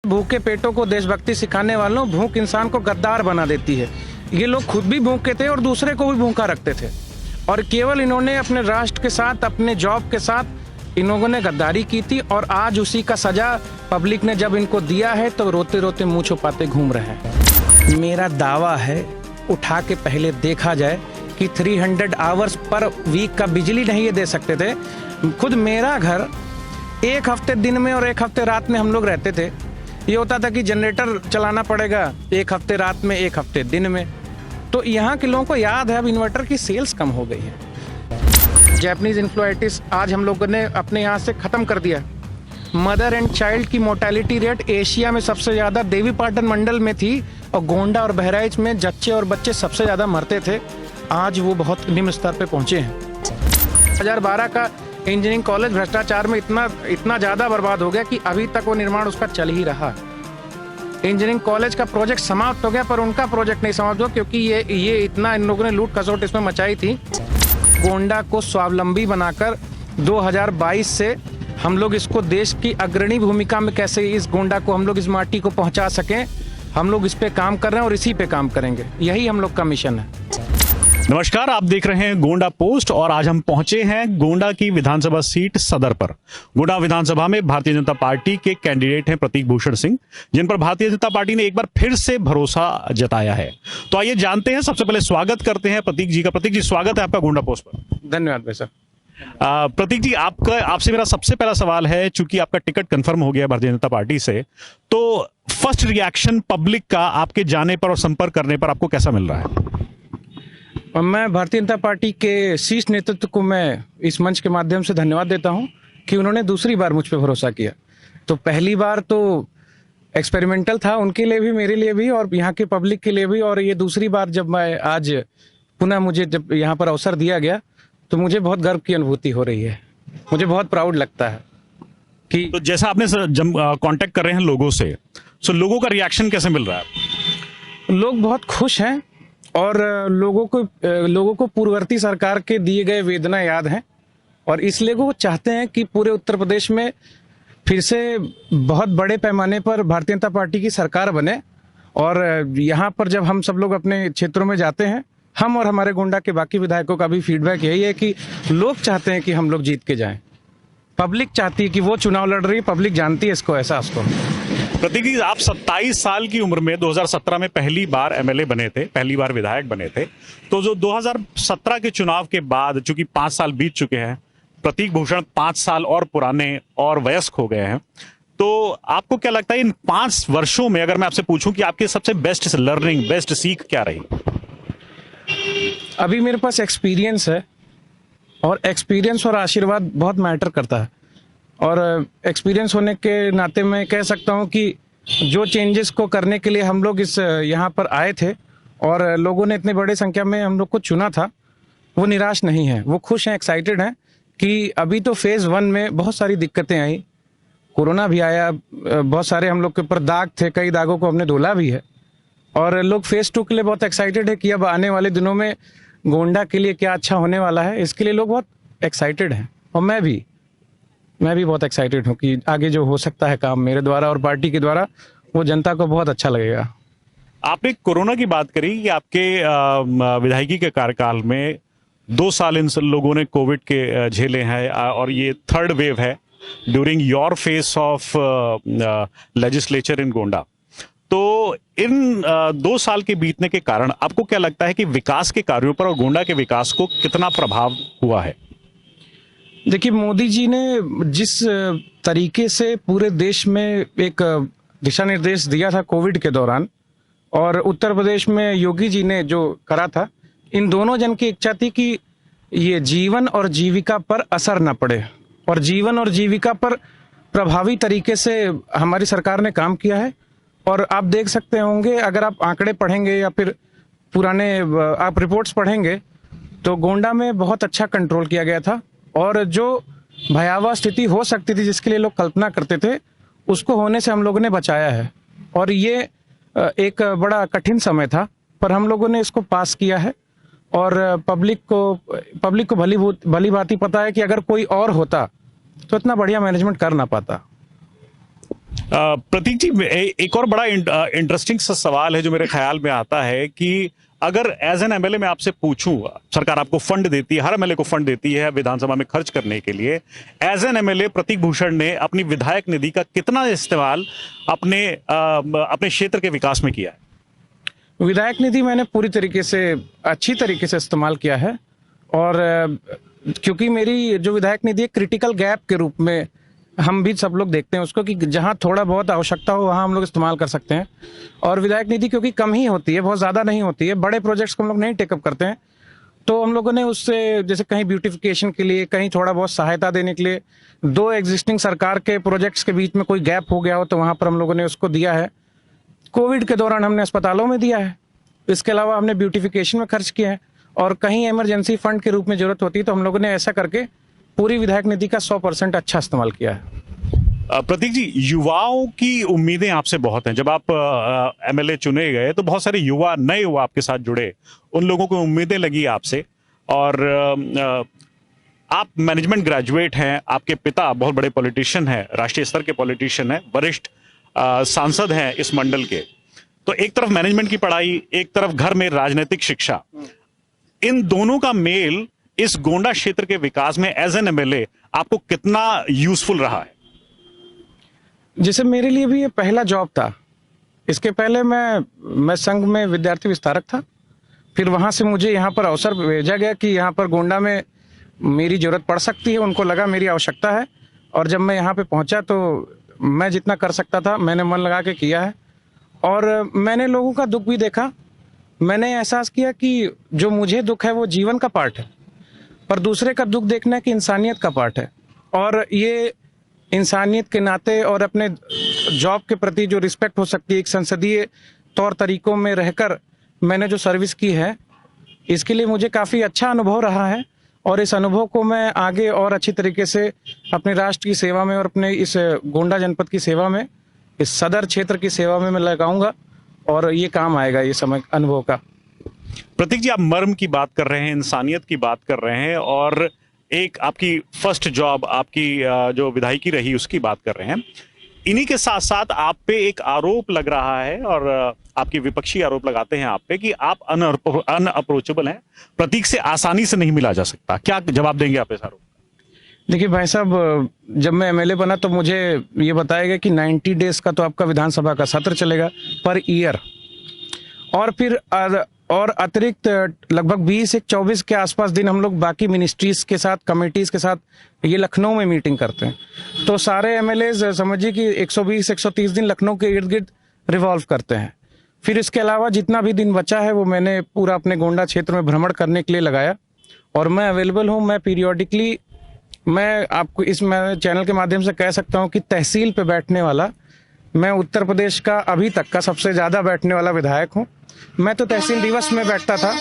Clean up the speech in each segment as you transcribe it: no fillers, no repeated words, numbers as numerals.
भूखे पेटों को देशभक्ति सिखाने वालों, भूख इंसान को गद्दार बना देती है। ये लोग खुद भी भूखे थे और दूसरे को भी भूखा रखते थे, और केवल इन्होंने अपने राष्ट्र के साथ, अपने जॉब के साथ इन लोगों ने गद्दारी की थी, और आज उसी का सजा पब्लिक ने जब इनको दिया है तो रोते रोते मुंह छुपाते घूम रहे हैं। मेरा दावा है, उठा के पहले देखा जाए कि 300 आवर्स पर वीक का बिजली नहीं ये दे सकते थे। खुद मेरा घर एक हफ्ते दिन में और एक हफ्ते रात में हम लोग रहते थे। ये होता था कि जनरेटर चलाना पड़ेगा एक हफ्ते रात में, एक हफ्ते दिन में। तो यहाँ के लोगों को याद है अब इन्वर्टर की सेल्स कम हो गई है। जैपनीज इन्फ्लुएंटिस आज हम लोगों ने अपने यहाँ से ख़त्म कर दिया। मदर एंड चाइल्ड की मोर्टेलिटी रेट एशिया में सबसे ज़्यादा देवीपाटन मंडल में थी, और गोंडा और बहराइच में जच्चे और बच्चे सबसे ज़्यादा मरते थे। आज वो बहुत निम्न स्तर पे पहुँचे हैं। 2012 का इंजीनियरिंग कॉलेज भ्रष्टाचार में इतना ज़्यादा बर्बाद हो गया कि अभी तक वो निर्माण उसका चल ही रहा। इंजीनियरिंग कॉलेज का प्रोजेक्ट समाप्त हो गया, पर उनका प्रोजेक्ट नहीं समाप्त हुआ, क्योंकि ये इतना इन लोगों ने लूट खसोट इसमें मचाई थी। गोंडा को स्वावलंबी बनाकर 2022 से हम लोग इसको देश की अग्रणी भूमिका में कैसे इस गोंडा को हम लोग इस माटी को पहुंचा सकें, हम लोग इस पे काम कर रहे हैं और इसी पे काम करेंगे। यही हम लोग का मिशन है। नमस्कार, आप देख रहे हैं गोंडा पोस्ट, और आज हम पहुंचे हैं गोंडा की विधानसभा सीट सदर पर। गोंडा विधानसभा में भारतीय जनता पार्टी के कैंडिडेट हैं प्रतीक भूषण सिंह, जिन पर भारतीय जनता पार्टी ने एक बार फिर से भरोसा जताया है। तो आइए जानते हैं, सबसे पहले स्वागत करते हैं प्रतीक जी का। प्रतीक जी, स्वागत है आपका गोंडा पोस्ट पर। धन्यवाद भाई साहब। प्रतीक जी, आपसे मेरा सबसे पहला सवाल है, चूंकि आपका टिकट कंफर्म हो गया भारतीय जनता पार्टी से, तो फर्स्ट रिएक्शन पब्लिक का आपके जाने पर और संपर्क करने पर आपको कैसा मिल रहा है? मैं भारतीय जनता पार्टी के शीर्ष नेतृत्व को मैं इस मंच के माध्यम से धन्यवाद देता हूं कि उन्होंने दूसरी बार मुझ पर भरोसा किया। तो पहली बार तो एक्सपेरिमेंटल था उनके लिए भी, मेरे लिए भी, और यहाँ के पब्लिक के लिए भी, और ये दूसरी बार जब मैं आज पुनः मुझे जब यहाँ पर अवसर दिया गया तो मुझे बहुत गर्व की अनुभूति हो रही है। मुझे बहुत प्राउड लगता है कि तो जैसा आपने कांटेक्ट कर रहे हैं लोगों से, तो लोगों का रिएक्शन कैसे मिल रहा है? लोग बहुत खुश हैं, और लोगों को पूर्ववर्ती सरकार के दिए गए वेदना याद हैं, और इसलिए वो चाहते हैं कि पूरे उत्तर प्रदेश में फिर से बहुत बड़े पैमाने पर भारतीय जनता पार्टी की सरकार बने। और यहाँ पर जब हम सब लोग अपने क्षेत्रों में जाते हैं, हम और हमारे गोंडा के बाकी विधायकों का भी फीडबैक यही है कि लोग चाहते हैं कि हम लोग जीत के जाएं। पब्लिक चाहती है कि वो चुनाव लड़ रही है, पब्लिक जानती है इसको, एहसास को। प्रतीक जी, आप 27 साल की उम्र में 2017 में पहली बार एमएलए बने थे, पहली बार विधायक बने थे। तो जो 2017 के चुनाव के बाद चूंकि 5 साल बीत चुके हैं, प्रतीक भूषण 5 साल और पुराने और वयस्क हो गए हैं, तो आपको क्या लगता है इन 5 वर्षों में, अगर मैं आपसे पूछूं कि आपकी सबसे बेस्ट लर्निंग, बेस्ट सीख क्या रही? अभी मेरे पास एक्सपीरियंस है, और एक्सपीरियंस और आशीर्वाद बहुत मैटर करता है। और एक्सपीरियंस होने के नाते मैं कह सकता हूं कि जो चेंजेस को करने के लिए हम लोग इस यहाँ पर आए थे, और लोगों ने इतने बड़े संख्या में हम लोग को चुना था, वो निराश नहीं है, वो खुश हैं, एक्साइटेड हैं कि अभी तो फेज़ 1 में बहुत सारी दिक्कतें आई, कोरोना भी आया, बहुत सारे हम लोग के ऊपर दाग थे, कई दागों को हमने धुला भी है, और लोग फेज़ 2 के लिए बहुत एक्साइटेड है कि अब आने वाले दिनों में गोंडा के लिए क्या अच्छा होने वाला है, इसके लिए लोग बहुत एक्साइटेड हैं। और मैं भी बहुत एक्साइटेड हूँ कि आगे जो हो सकता है काम मेरे द्वारा और पार्टी के द्वारा, वो जनता को बहुत अच्छा लगेगा। आपने कोरोना की बात करी कि आपके विधायकी के कार्यकाल में 2 साल इन लोगों ने कोविड के झेले हैं, और ये 3rd वेव है during your face of legislature इन गोंडा। तो इन 2 साल के बीतने के कारण आपको क्या लगता है कि विकास के कार्यों पर और गोंडा के विकास को कितना प्रभाव हुआ है? देखिए, मोदी जी ने जिस तरीके से पूरे देश में एक दिशा निर्देश दिया था कोविड के दौरान, और उत्तर प्रदेश में योगी जी ने जो करा था, इन दोनों जन की इच्छा थी कि ये जीवन और जीविका पर असर न पड़े, और जीवन और जीविका पर प्रभावी तरीके से हमारी सरकार ने काम किया है। और आप देख सकते होंगे, अगर आप आंकड़े पढ़ेंगे या फिर पुराने आप रिपोर्ट्स पढ़ेंगे, तो गोंडा में बहुत अच्छा कंट्रोल किया गया था, और जो भयावह स्थिति हो सकती थी जिसके लिए लोग कल्पना करते थे, उसको होने से हम लोगों ने बचाया है। और ये एक बड़ा कठिन समय था, पर हम लोगों ने इसको पास किया है। और पब्लिक को भली भांति पता है कि अगर कोई और होता तो इतना बढ़िया मैनेजमेंट कर ना पाता। प्रतीक जी, एक और बड़ा इंटरेस्टिंग सा सवाल है जो मेरे ख्याल में आता है कि अगर एज एन एमएलए मैं आपसे पूछूं, सरकार आपको फंड देती है, हर एमएलए को फंड देती है विधानसभा में खर्च करने के लिए, एज एन एमएलए प्रतीक भूषण ने अपनी विधायक निधि का कितना इस्तेमाल अपने क्षेत्र के विकास में किया है? विधायक निधि मैंने पूरी तरीके से अच्छी तरीके से इस्तेमाल किया है। और क्योंकि मेरी जो विधायक निधि है क्रिटिकल गैप के रूप में हम भी सब लोग देखते हैं उसको, कि जहां थोड़ा बहुत आवश्यकता हो वहां हम लोग इस्तेमाल कर सकते हैं। और विधायक निधि क्योंकि कम ही होती है, बहुत ज़्यादा नहीं होती है, बड़े प्रोजेक्ट्स को हम लोग नहीं टेकअप करते हैं, तो हम लोगों ने उससे जैसे कहीं ब्यूटिफिकेशन के लिए, कहीं थोड़ा बहुत सहायता देने के लिए, दो एग्जिस्टिंग सरकार के प्रोजेक्ट्स के बीच में कोई गैप हो गया हो तो वहाँ पर हम लोगों ने उसको दिया है। कोविड के दौरान हमने अस्पतालों में दिया है, इसके अलावा हमने ब्यूटिफिकेशन में खर्च किया है, और कहीं इमरजेंसी फंड के रूप में जरूरत होती है तो हम लोगों ने ऐसा करके पूरी विधायक निधि का 100% अच्छा इस्तेमाल किया है। प्रतीक जी, युवाओं की उम्मीदें आपसे बहुत हैं। जब आप एमएलए चुने गए तो बहुत सारे युवा, नए युवा आपके साथ जुड़े, उन लोगों को उम्मीदें लगी आपसे, और आप मैनेजमेंट ग्रेजुएट हैं, आपके पिता बहुत बड़े पॉलिटिशियन हैं, राष्ट्रीय स्तर के पॉलिटिशियन हैं, वरिष्ठ सांसद हैं इस मंडल के। तो एक तरफ मैनेजमेंट की पढ़ाई, एक तरफ घर में राजनीतिक शिक्षा, इन दोनों का मेल इस गोंडा क्षेत्र के विकास में एज एन एमएलए आपको कितना यूजफुल रहा है? जैसे मेरे लिए भी ये पहला जॉब था। इसके पहले मैं संघ में विद्यार्थी विस्तारक था, फिर वहाँ से मुझे यहाँ पर अवसर भेजा गया कि यहाँ पर गोंडा में मेरी ज़रूरत पड़ सकती है, उनको लगा मेरी आवश्यकता है, और जब मैं यहाँ पे पहुँचा तो मैं जितना कर सकता था मैंने मन लगा के किया है। और मैंने लोगों का दुख भी देखा, मैंने एहसास किया कि जो मुझे दुख है वो जीवन का पार्ट है, पर दूसरे का दुख देखना कि इंसानियत का पार्ट है। और ये इंसानियत के नाते और अपने जॉब के प्रति जो रिस्पेक्ट हो सकती है, एक संसदीय तौर तरीकों में रहकर मैंने जो सर्विस की है, इसके लिए मुझे काफ़ी अच्छा अनुभव रहा है। और इस अनुभव को मैं आगे और अच्छी तरीके से अपने राष्ट्र की सेवा में और अपने इस गोंडा जनपद की सेवा में, इस सदर क्षेत्र की सेवा में मैं लगाऊंगा, और ये काम आएगा ये समय अनुभव का। प्रतीक जी, आप मर्म की बात कर रहे हैं, इंसानियत की बात कर रहे हैं, और एक आपकी फर्स्ट जॉब, आपकी जो विधायकी रही उसकी बात कर रहे हैं। इन्हीं के साथ साथ आप पे एक आरोप लग रहा है, और आपके विपक्षी आरोप लगाते हैं आप पे कि आप अनअप्रोचेबल हैं, प्रतीक से आसानी से नहीं मिला जा सकता। क्या जवाब देंगे आप इस आरोप? देखिए भाई साहब, जब मैं एमएलए बना तो मुझे ये बताया गया कि 90 डेज का तो आपका विधानसभा का सत्र चलेगा पर ईयर, और फिर और अतिरिक्त लगभग 20-24 के आसपास दिन हम लोग बाकी मिनिस्ट्रीज के साथ, कमेटीज के साथ ये लखनऊ में मीटिंग करते हैं। तो सारे एमएलएज समझिए कि 120-130 दिन लखनऊ के इर्द गिर्द रिवॉल्व करते हैं। फिर इसके अलावा जितना भी दिन बचा है वो मैंने पूरा अपने गोंडा क्षेत्र में भ्रमण करने के लिए लगाया, और मैं अवेलेबल हूँ। मैं पीरियोडिकली, मैं आपको इस चैनल के माध्यम से कह सकता हूँ कि तहसील पे बैठने वाला, मैं उत्तर प्रदेश का अभी तक का सबसे ज़्यादा बैठने वाला विधायक हूँ। मैं तो तहसील दिवस में बैठता था,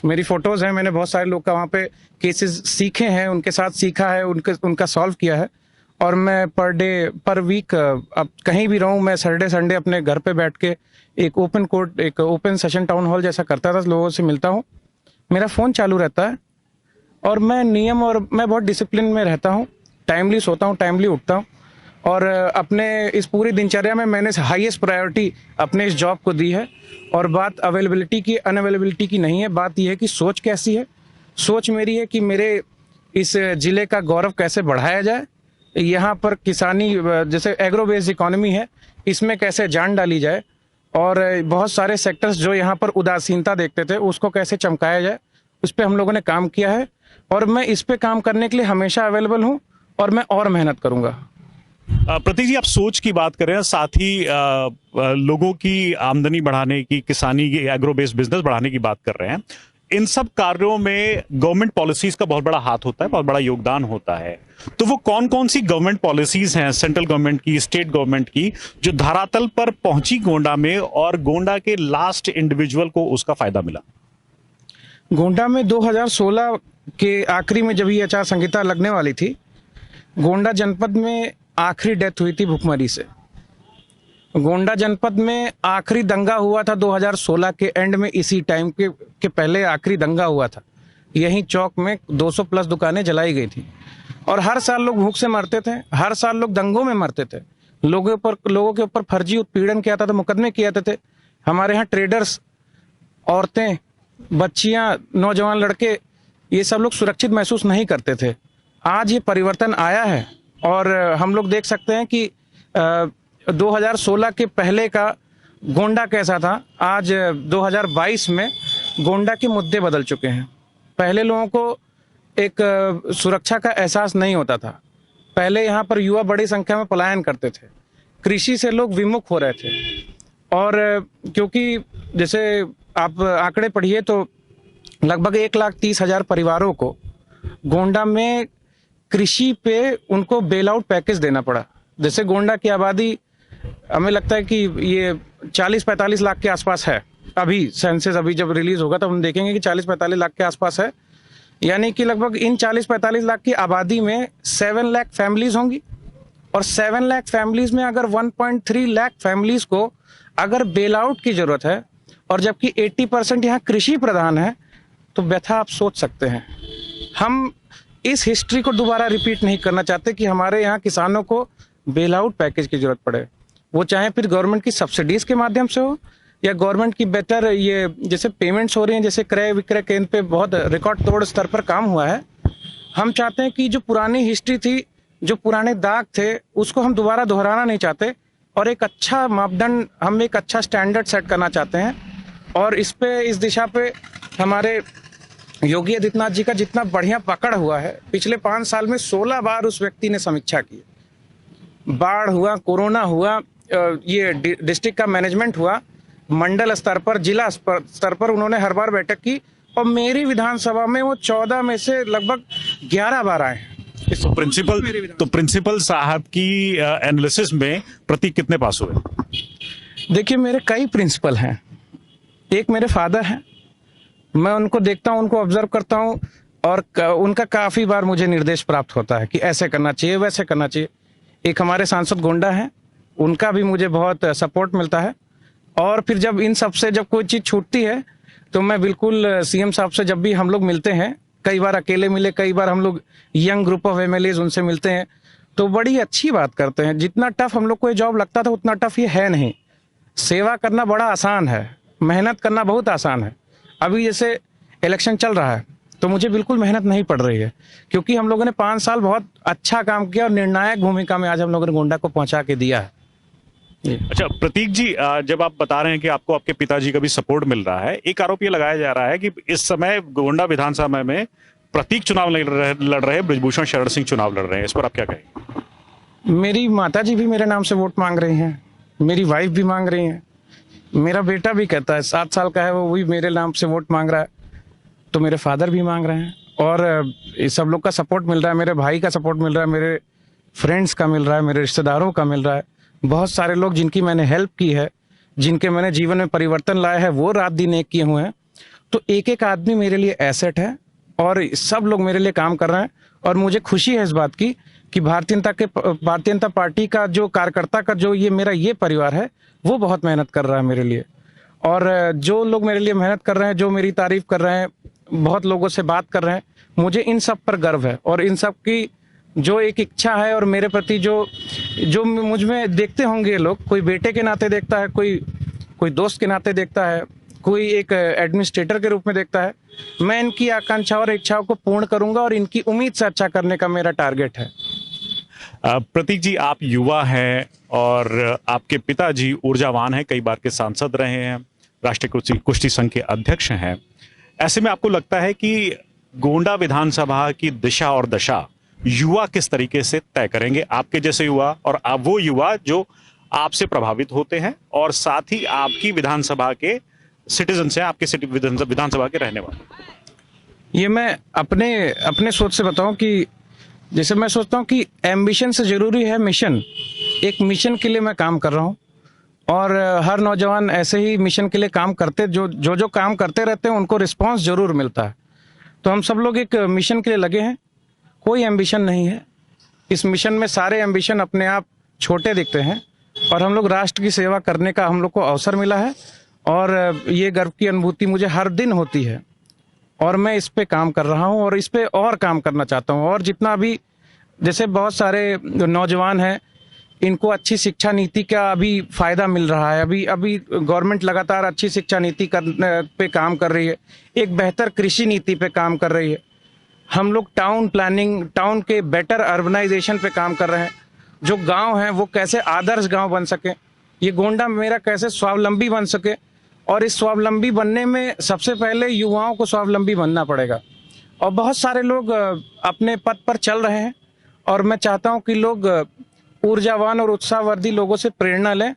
मेरी फोटोज़ हैं, मैंने बहुत सारे लोग का वहाँ पे केसेस सीखे हैं, उनके साथ सीखा है, उनका सॉल्व किया है। और मैं पर डे, पर वीक, अब कहीं भी रहूँ, मैं सैटरडे संडे अपने घर पे बैठ के एक ओपन कोर्ट, एक ओपन सेशन टाउन हॉल जैसा करता था, लोगों से मिलता हूँ, मेरा फ़ोन चालू रहता है, और मैं नियम और मैं बहुत डिसिप्लिन में रहता हूँ, टाइमली सोता हूँ, टाइमली उठता हूँ। और अपने इस पूरी दिनचर्या में मैंने हाईएस्ट प्रायोरिटी अपने इस जॉब को दी है। और बात अवेलेबिलिटी की, अनअवेलेबिलिटी की नहीं है, बात यह है कि सोच कैसी है। सोच मेरी है कि मेरे इस ज़िले का गौरव कैसे बढ़ाया जाए, यहाँ पर किसानी जैसे एग्रो बेस्ड इकोनॉमी है, इसमें कैसे जान डाली जाए, और बहुत सारे सेक्टर्स जो यहाँ पर उदासीनता देखते थे उसको कैसे चमकाया जाए, उस पर हम लोगों ने काम किया है। और मैं इस पे काम करने के लिए हमेशा अवेलेबल हूँ, और मैं और मेहनत करूँगा। प्रतीक जी, आप सोच की बात कर रहे हैं, साथ ही लोगों की आमदनी बढ़ाने की, किसानी की, एग्रो बेस्ड बिजनेस बढ़ाने की बात कर रहे हैं। इन सब कार्यों में गवर्नमेंट पॉलिसीज का बहुत बड़ा हाथ होता है, बहुत बड़ा योगदान होता है। तो वो कौन कौन सी गवर्नमेंट पॉलिसीज हैं, सेंट्रल गवर्नमेंट की, स्टेट गवर्नमेंट की, जो धरातल पर पहुंची गोंडा में, और गोंडा के लास्ट इंडिविजुअल को उसका फायदा मिला? गोंडा में 2016 के आखिरी में जब ये आचार संहिता लगने वाली थी, गोंडा जनपद में आखिरी डेथ हुई थी भुखमरी से। गोंडा जनपद में आखिरी दंगा हुआ था 2016 के एंड में, इसी टाइम के पहले आखिरी दंगा हुआ था। यहीं चौक में 200 प्लस दुकानें जलाई गई थी, और हर साल लोग भूख से मरते थे, हर साल लोग दंगों में मरते थे। लोगों के ऊपर फर्जी उत्पीड़न किया जाता था, मुकदमे किए जाते थे। हमारे यहाँ ट्रेडर्स, औरतें, बच्चियां, नौजवान लड़के, ये सब लोग सुरक्षित महसूस नहीं करते थे। आज ये परिवर्तन आया है और हम लोग देख सकते हैं कि 2016 के पहले का गोंडा कैसा था, आज 2022 में गोंडा के मुद्दे बदल चुके हैं। पहले लोगों को एक सुरक्षा का एहसास नहीं होता था। पहले यहाँ पर युवा बड़ी संख्या में पलायन करते थे, कृषि से लोग विमुख हो रहे थे। और क्योंकि जैसे आप आंकड़े पढ़िए तो लगभग 1,30,000 परिवारों को गोंडा में कृषि पे उनको बेल आउट पैकेज देना पड़ा। जैसे गोंडा की आबादी हमें लगता है कि ये 40-45 लाख के आसपास है। अभी सेंसस अभी जब रिलीज होगा तब हम देखेंगे कि 40-45 लाख के आसपास है। यानी कि लगभग इन 40-45 लाख की आबादी में 7 लाख फैमिलीज होंगी और 7 लाख फैमिलीज में अगर 1.3 लाख फैमिलीज को अगर बेल आउट की जरूरत है और जबकि 80% यहाँ कृषि प्रधान है, तो व्यथा आप सोच सकते हैं। हम इस हिस्ट्री को दोबारा रिपीट नहीं करना चाहते कि हमारे यहाँ किसानों को बेल आउट पैकेज की जरूरत पड़े, वो चाहे फिर गवर्नमेंट की सब्सिडीज के माध्यम से हो या गवर्नमेंट की बेहतर ये जैसे पेमेंट्स हो रही हैं, जैसे क्रय विक्रय केंद्र पे बहुत रिकॉर्ड तोड़ स्तर पर काम हुआ है। हम चाहते हैं कि जो पुरानी हिस्ट्री थी, जो पुराने दाग थे, उसको हम दोबारा दोहराना नहीं चाहते और एक अच्छा मापदंड, हम एक अच्छा स्टैंडर्ड सेट करना चाहते हैं। और इस दिशा पे हमारे योगी आदित्यनाथ जी का जितना बढ़िया पकड़ हुआ है, पिछले 5 साल में 16 बार उस व्यक्ति ने समीक्षा की। बाढ़ हुआ, कोरोना हुआ, ये डिस्ट्रिक्ट का मैनेजमेंट हुआ, मंडल स्तर पर, जिला स्तर पर उन्होंने हर बार बैठक की और मेरी विधानसभा में वो 14 में से लगभग 11 बार आए हैं। तो प्रिंसिपल साहब की एनालिसिस में प्रतीक कितने पास हुए? देखिए, मेरे कई प्रिंसिपल हैं। एक मेरे फादर हैं, मैं उनको देखता हूं, उनको ऑब्जर्व करता हूं और उनका काफी बार मुझे निर्देश प्राप्त होता है कि ऐसे करना चाहिए, वैसे करना चाहिए। एक हमारे सांसद गोंडा हैं, उनका भी मुझे बहुत सपोर्ट मिलता है। और फिर जब इन सब से जब कोई चीज छूटती है तो मैं बिल्कुल सीएम साहब से जब भी हम लोग मिलते हैं, कई बार अकेले मिले, कई बार हम लोग यंग ग्रुप ऑफ एमएलएज उनसे मिलते हैं, तो बड़ी अच्छी बात करते हैं। जितना टफ हम लोग को ये जॉब लगता था उतना टफ ये है नहीं। सेवा करना बड़ा आसान है, मेहनत करना बहुत आसान है। अभी जैसे इलेक्शन चल रहा है तो मुझे बिल्कुल मेहनत नहीं पड़ रही है, क्योंकि हम लोगों ने 5 साल बहुत अच्छा काम किया और निर्णायक भूमिका में आज हम लोगों ने गोंडा को पहुंचा के दिया है। अच्छा प्रतीक जी, जब आप बता रहे हैं कि आपको आपके पिताजी का भी सपोर्ट मिल रहा है, एक आरोप ये लगाया जा रहा है कि इस समय गोंडा विधानसभा में प्रतीक चुनाव लड़ रहे ब्रजभूषण शरण सिंह चुनाव लड़ रहे हैं, इस पर आप क्या कहेंगे? मेरी माताजी भी मेरे नाम से वोट मांग रही हैं, मेरी वाइफ भी मांग रही हैं, मेरा बेटा भी कहता है, 7 साल का है वो भी मेरे नाम से वोट मांग रहा है, तो मेरे फादर भी मांग रहे हैं और सब लोग का सपोर्ट मिल रहा है। मेरे भाई का सपोर्ट मिल रहा है, मेरे फ्रेंड्स का मिल रहा है, मेरे रिश्तेदारों का मिल रहा है। बहुत सारे लोग जिनकी मैंने हेल्प की है, जिनके मैंने जीवन में परिवर्तन लाया है, वो रात दिन एक किए हुए हैं। तो एक एक आदमी मेरे लिए एसेट है और सब लोग मेरे लिए काम कर रहे हैं। और मुझे खुशी है इस बात की कि भारतीय जनता पार्टी का जो कार्यकर्ता का जो ये मेरा ये परिवार है, वो बहुत मेहनत कर रहा है मेरे लिए। और जो लोग मेरे लिए मेहनत कर रहे हैं, जो मेरी तारीफ कर रहे हैं, बहुत लोगों से बात कर रहे हैं, मुझे इन सब पर गर्व है। और इन सब की जो एक इच्छा है और मेरे प्रति जो मुझ में देखते होंगे लोग, कोई बेटे के नाते देखता है, कोई दोस्त के नाते देखता है, कोई एक एडमिनिस्ट्रेटर के रूप में देखता है, मैं इनकी आकांक्षा और इच्छाओं को पूर्ण करूंगा और इनकी उम्मीद से अच्छा करने का मेरा टारगेट है। प्रतीक जी, आप युवा हैं और आपके पिताजी ऊर्जावान हैं, कई बार के सांसद रहे हैं, राष्ट्रीय कुश्ती संघ के अध्यक्ष हैं। ऐसे में आपको लगता है कि गोंडा विधानसभा की दिशा और दशा युवा किस तरीके से तय करेंगे? आपके जैसे युवा और आप वो युवा जो आपसे प्रभावित होते हैं और साथ ही आपकी विधानसभा के सिटीजन हैं, आपके विधानसभा के रहने वाले। ये मैं अपने सोच से बताऊं कि जैसे मैं सोचता हूं कि एम्बिशन से जरूरी है मिशन। एक मिशन के लिए मैं काम कर रहा हूं और हर नौजवान ऐसे ही मिशन के लिए काम करते, जो काम करते रहते हैं उनको रिस्पांस जरूर मिलता है। तो हम सब लोग एक मिशन के लिए लगे हैं, कोई एम्बिशन नहीं है। इस मिशन में सारे एम्बिशन अपने आप छोटे दिखते हैं और हम लोग राष्ट्र की सेवा करने का हम लोग को अवसर मिला है और ये गर्व की अनुभूति मुझे हर दिन होती है और मैं इस पे काम कर रहा हूँ और इस पे और काम करना चाहता हूँ। और जितना भी जैसे बहुत सारे नौजवान हैं, इनको अच्छी शिक्षा नीति का अभी फायदा मिल रहा है। अभी अभी गवर्नमेंट लगातार अच्छी शिक्षा नीति पे काम कर रही है, एक बेहतर कृषि नीति पे काम कर रही है। हम लोग टाउन प्लानिंग, टाउन के बेटर अर्बनाइजेशन पे काम कर रहे हैं। जो गांव हैं वो कैसे आदर्श गांव बन सके, ये गोंडा मेरा कैसे स्वावलंबी बन सके, और इस स्वावलंबी बनने में सबसे पहले युवाओं को स्वावलंबी बनना पड़ेगा। और बहुत सारे लोग अपने पथ पर चल रहे हैं, और मैं चाहता हूं कि लोग ऊर्जावान और उत्साहवर्धी लोगों से प्रेरणा लें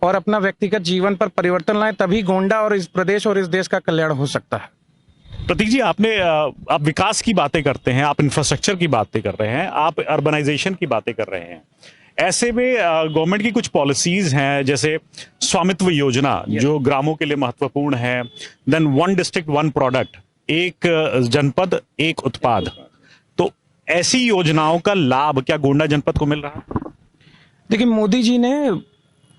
और अपना व्यक्तिगत जीवन पर परिवर्तन लाएं, तभी गोंडा और इस प्रदेश और इस देश का कल्याण हो सकता है। प्रतीक जी, आप विकास की बातें करते हैं, आप इंफ्रास्ट्रक्चर की बातें कर रहे हैं, आप अर्बनाइजेशन की बातें कर रहे हैं। ऐसे में गवर्नमेंट की कुछ पॉलिसीज हैं, जैसे स्वामित्व योजना जो ग्रामों के लिए महत्वपूर्ण है, देन 1 डिस्ट्रिक्ट 1 प्रोडक्ट, एक जनपद एक उत्पाद। तो ऐसी योजनाओं का लाभ क्या गोंडा जनपद को मिल रहा है? देखिए, मोदी जी ने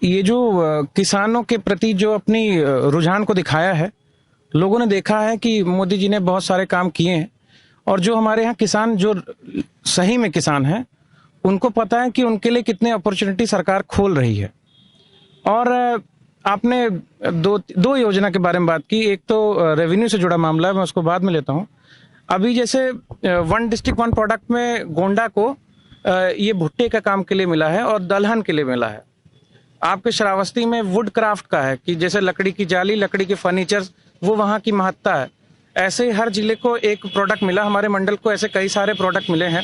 ये जो किसानों के प्रति जो अपनी रुझान को दिखाया है, लोगों ने देखा है कि मोदी जी ने बहुत सारे काम किए हैं, और जो हमारे यहाँ किसान जो सही में किसान हैं, उनको पता है कि उनके लिए कितने अपॉर्चुनिटी सरकार खोल रही है। और आपने दो योजना के बारे में बात की। एक तो रेवेन्यू से जुड़ा मामला है, मैं उसको बाद में लेता हूँ। अभी जैसे 1 डिस्ट्रिक्ट 1 प्रोडक्ट में गोंडा को ये भुट्टे का काम के लिए मिला है और दलहन के लिए मिला है। आपके श्रावस्ती में वुड क्राफ्ट का है, कि जैसे लकड़ी की जाली, लकड़ी के फर्नीचर, वो वहाँ की महत्ता है। ऐसे हर जिले को एक प्रोडक्ट मिला, हमारे मंडल को ऐसे कई सारे प्रोडक्ट मिले हैं।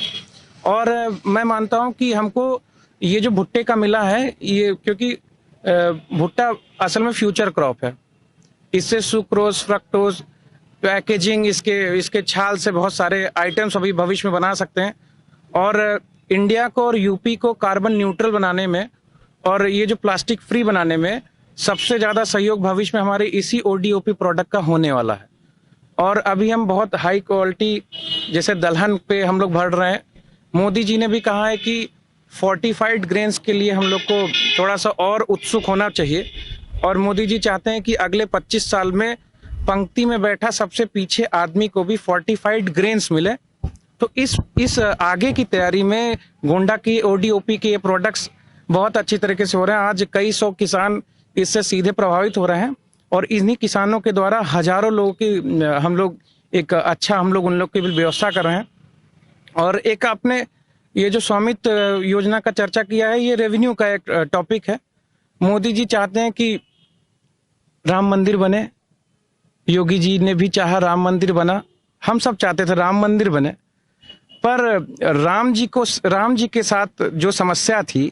और मैं मानता हूँ कि हमको ये जो भुट्टे का मिला है, ये क्योंकि भुट्टा असल में फ्यूचर क्रॉप है। इससे सुक्रोज, फ्रक्टोज, पैकेजिंग, इसके छाल से बहुत सारे आइटम्स अभी भविष्य में बना सकते हैं। और इंडिया को और यूपी को कार्बन न्यूट्रल बनाने में और ये जो प्लास्टिक फ्री बनाने में सबसे ज़्यादा सहयोग भविष्य में हमारे इसी ODOP प्रोडक्ट का होने वाला है। और अभी हम बहुत हाई क्वालिटी जैसे दलहन पे हम लोग बढ़ रहे हैं। मोदी जी ने भी कहा है कि फोर्टिफाइड ग्रेन्स के लिए हम लोग को थोड़ा सा और उत्सुक होना चाहिए। और मोदी जी चाहते हैं कि अगले 25 साल में पंक्ति में बैठा सबसे पीछे आदमी को भी फोर्टिफाइड ग्रेन्स मिले। तो इस आगे की तैयारी में गोंडा की ODOP के ये प्रोडक्ट्स बहुत अच्छी तरीके से हो रहे हैं। आज कई 100 किसान इससे सीधे प्रभावित हो रहे हैं, और इन्हीं किसानों के द्वारा हजारों लोगों की हम लोग उन लोग की भी व्यवस्था कर रहे हैं। और एक आपने ये जो स्वामित्व योजना का चर्चा किया है, ये रेवेन्यू का एक टॉपिक है। मोदी जी चाहते हैं कि राम मंदिर बने, योगी जी ने भी चाहा राम मंदिर बना, हम सब चाहते थे राम मंदिर बने। पर राम जी के साथ जो समस्या थी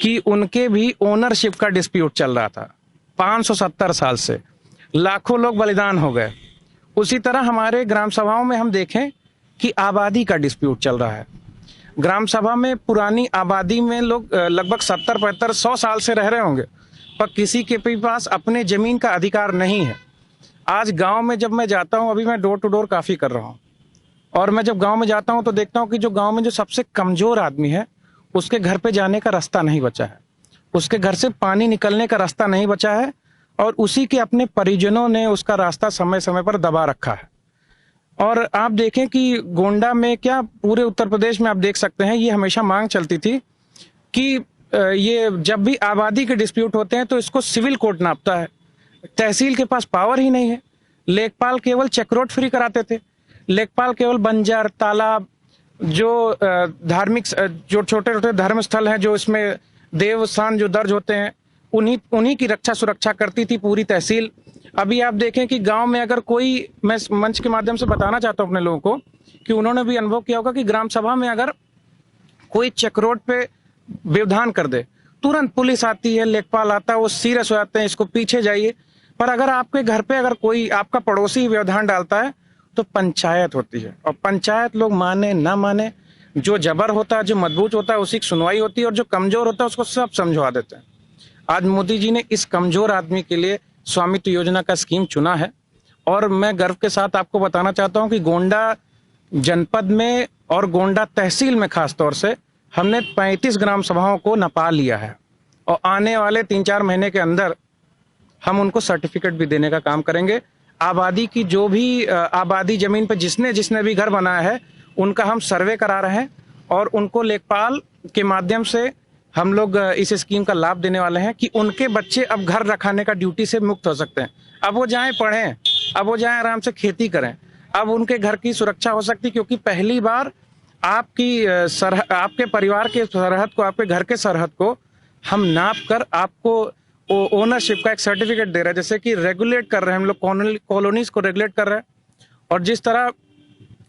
कि उनके भी ओनरशिप का डिस्प्यूट चल रहा था 570 साल से, लाखों लोग बलिदान हो गए। उसी तरह हमारे ग्राम सभाओं में हम देखें कि आबादी का डिस्प्यूट चल रहा है। ग्राम सभा में पुरानी आबादी में लोग लगभग 70-75-100 साल से रह रहे होंगे, पर किसी के भी पास अपने जमीन का अधिकार नहीं है। आज गांव में जब मैं जाता हूं, अभी मैं डोर टू डोर काफ़ी कर रहा हूं, और मैं जब गांव में जाता हूं तो देखता हूं कि जो गांव में जो सबसे कमज़ोर आदमी है, उसके घर पे जाने का रास्ता नहीं बचा है, उसके घर से पानी निकलने का रास्ता नहीं बचा है, और उसी के अपने परिजनों ने उसका रास्ता समय समय पर दबा रखा है। और आप देखें कि गोंडा में क्या पूरे उत्तर प्रदेश में आप देख सकते हैं, ये हमेशा मांग चलती थी कि ये जब भी आबादी के डिस्प्यूट होते हैं तो इसको सिविल कोर्ट नापता है। तहसील के पास पावर ही नहीं है। लेखपाल केवल चेक रोड फ्री कराते थे। लेखपाल केवल बंजर, तालाब, जो धार्मिक जो छोटे छोटे धर्म स्थल हैं, जो इसमें देवस्थान जो दर्ज होते हैं, उन्हीं की रक्षा सुरक्षा करती थी पूरी तहसील। अभी आप देखें कि गांव में अगर कोई, मैं मंच के माध्यम से बताना चाहता हूं अपने लोगों को कि उन्होंने भी अनुभव किया होगा कि ग्राम सभा में अगर कोई चेक रोड पे व्यवधान कर दे, तुरंत पुलिस आती है, लेखपाल आता है, वो सीरियस हो जाते हैं, इसको पीछे जाइए। पर अगर आपके घर पे अगर कोई आपका पड़ोसी व्यवधान डालता है तो पंचायत होती है, और पंचायत लोग माने ना माने, जो जबर होता है, जो मजबूत होता है, उसी की सुनवाई होती है, और जो कमजोर होता है उसको सब समझवा देते हैं। आज मोदी जी ने इस कमजोर आदमी के लिए स्वामित्व योजना का स्कीम चुना है, और मैं गर्व के साथ आपको बताना चाहता हूं कि गोंडा जनपद में और गोंडा तहसील में खास तौर से हमने 35 ग्राम सभाओं को नपा लिया है, और आने वाले 3-4 महीने के अंदर हम उनको सर्टिफिकेट भी देने का काम करेंगे। आबादी की जो भी आबादी जमीन पर जिसने भी घर बनाया है, उनका हम सर्वे करा रहे हैं, और उनको लेखपाल के माध्यम से हम लोग इस स्कीम का लाभ देने वाले हैं कि उनके बच्चे अब घर रखाने का ड्यूटी से मुक्त हो सकते हैं। अब वो जाएं पढ़ें, अब वो जाएं आराम से खेती करें, अब उनके घर की सुरक्षा हो सकती, क्योंकि पहली बार आपकी आपके परिवार के सरहद को, आपके घर के सरहद को हम नाप कर आपको ओनरशिप का एक सर्टिफिकेट दे रहे हैं, जैसे कि रेगुलेट कर रहे हैं हम लोग, कॉलोनीज को रेगुलेट कर रहे हैं। और जिस तरह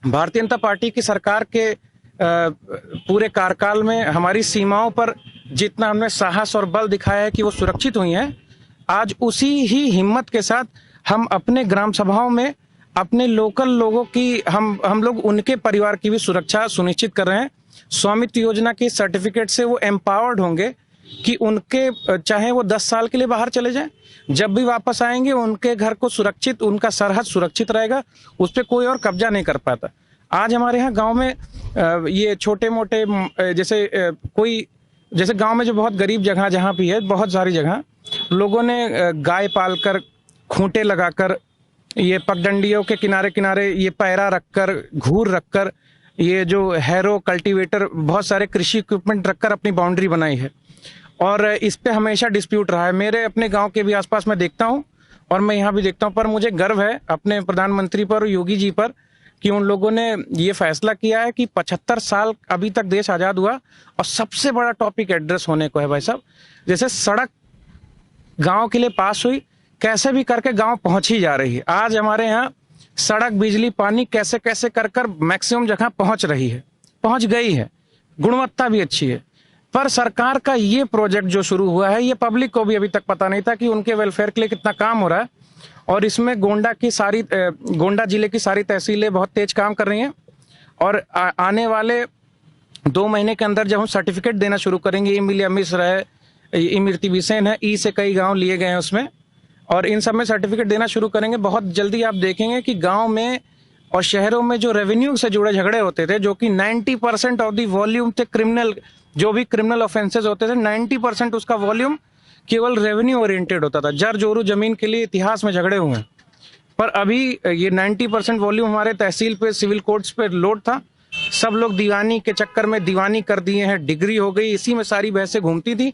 भारतीय जनता पार्टी की सरकार के पूरे कार्यकाल में हमारी सीमाओं पर जितना हमने साहस और बल दिखाया है कि वो सुरक्षित हुई हैं, आज उसी ही हिम्मत के साथ हम अपने ग्राम सभाओं में अपने लोकल लोगों की हम लोग उनके परिवार की भी सुरक्षा सुनिश्चित कर रहे हैं। स्वामित्व योजना के सर्टिफिकेट से वो एम्पावर्ड होंगे कि उनके चाहे वो 10 साल के लिए बाहर चले जाएं, जब भी वापस आएंगे उनके घर को सुरक्षित, उनका सरहद सुरक्षित रहेगा, उस पर कोई और कब्जा नहीं कर पाता। आज हमारे यहाँ गांव में ये छोटे मोटे जैसे गांव में जो बहुत गरीब जगह जहाँ भी है, बहुत सारी जगह लोगों ने गाय पालकर, खूंटे लगाकर, ये पगडंडियों के किनारे किनारे ये पैरा रखकर, घूर रखकर, ये जो हैरो, कल्टीवेटर, बहुत सारे कृषि इक्विपमेंट रखकर अपनी बाउंड्री बनाई है। और इस पे हमेशा डिस्प्यूट रहा है। मेरे अपने गांव के भी आसपास मैं देखता हूं और मैं यहाँ भी देखता हूं, पर मुझे गर्व है अपने प्रधानमंत्री पर, योगी जी पर, कि उन लोगों ने ये फैसला किया है कि 75 साल अभी तक देश आज़ाद हुआ और सबसे बड़ा टॉपिक एड्रेस होने को है भाई साहब। जैसे सड़क गांव के लिए पास हुई, कैसे भी करके गांव पहुंच ही जा रही है। आज हमारे यहाँ सड़क, बिजली, पानी कैसे कैसे कर मैक्सिमम जगह पहुंच रही है, पहुंच गई है, गुणवत्ता भी अच्छी है। पर सरकार का ये प्रोजेक्ट जो शुरू हुआ है, ये पब्लिक को भी अभी तक पता नहीं था कि उनके वेलफेयर के लिए कितना काम हो रहा है। और इसमें गोंडा जिले की सारी तहसीलें बहुत तेज काम कर रही हैं। और आने वाले 2 महीने के अंदर जब हम सर्टिफिकेट देना शुरू करेंगे, इमिलिया मिश्र है, इमरती बिसेन है, ई से कई गांव लिए गए हैं उसमें, और इन सब में सर्टिफिकेट देना शुरू करेंगे। बहुत जल्दी आप देखेंगे कि गांव में और शहरों में जो रेवेन्यू से जुड़े झगड़े होते थे, जो कि 90% ऑफ दी वॉल्यूम थे क्रिमिनल, जो भी क्रिमिनल ऑफेंसेस होते थे, 90% उसका वॉल्यूम केवल रेवेन्यू ओरिएंटेड होता था। जर जोरू जमीन के लिए इतिहास में झगड़े हुए हैं, पर अभी ये 90% वॉल्यूम हमारे तहसील पे, सिविल कोर्ट्स पे लोड था। सब लोग दीवानी के चक्कर में दीवानी कर दिए हैं, डिग्री हो गई, इसी में सारी बहसें घूमती थी।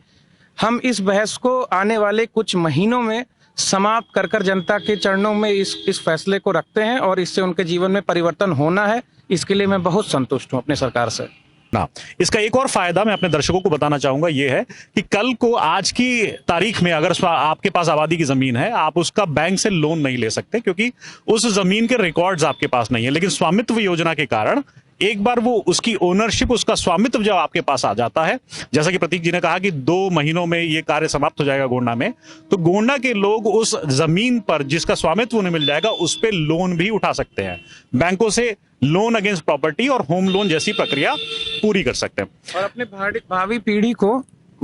हम इस बहस को आने वाले कुछ महीनों में समाप्त कर जनता के चरणों में इस फैसले को रखते हैं और इससे उनके जीवन में परिवर्तन होना है। इसके लिए मैं बहुत संतुष्ट हूं अपने सरकार से। ना इसका एक और फायदा मैं अपने दर्शकों को बताना चाहूंगा, ये है कि कल को, आज की तारीख में, अगर आपके पास आबादी की जमीन है, आप उसका बैंक से लोन नहीं ले सकते क्योंकि उस जमीन के रिकॉर्ड्स आपके पास नहीं है। लेकिन स्वामित्व योजना के कारण एक बार वो उसकी ओनरशिप, उसका स्वामित्व जब आपके पास आ जाता है, जैसा कि प्रतीक जी ने कहा कि 2 महीनों में ये कार्य समाप्त हो जाएगा गोंडा में, तो गोंडा के लोग उस जमीन पर जिसका स्वामित्व उन्हें मिल जाएगा, उस पर लोन भी उठा सकते हैं। बैंकों से लोन अगेंस्ट प्रॉपर्टी और होम लोन जैसी प्रक्रिया पूरी कर सकते हैं और अपने भावी पीढ़ी को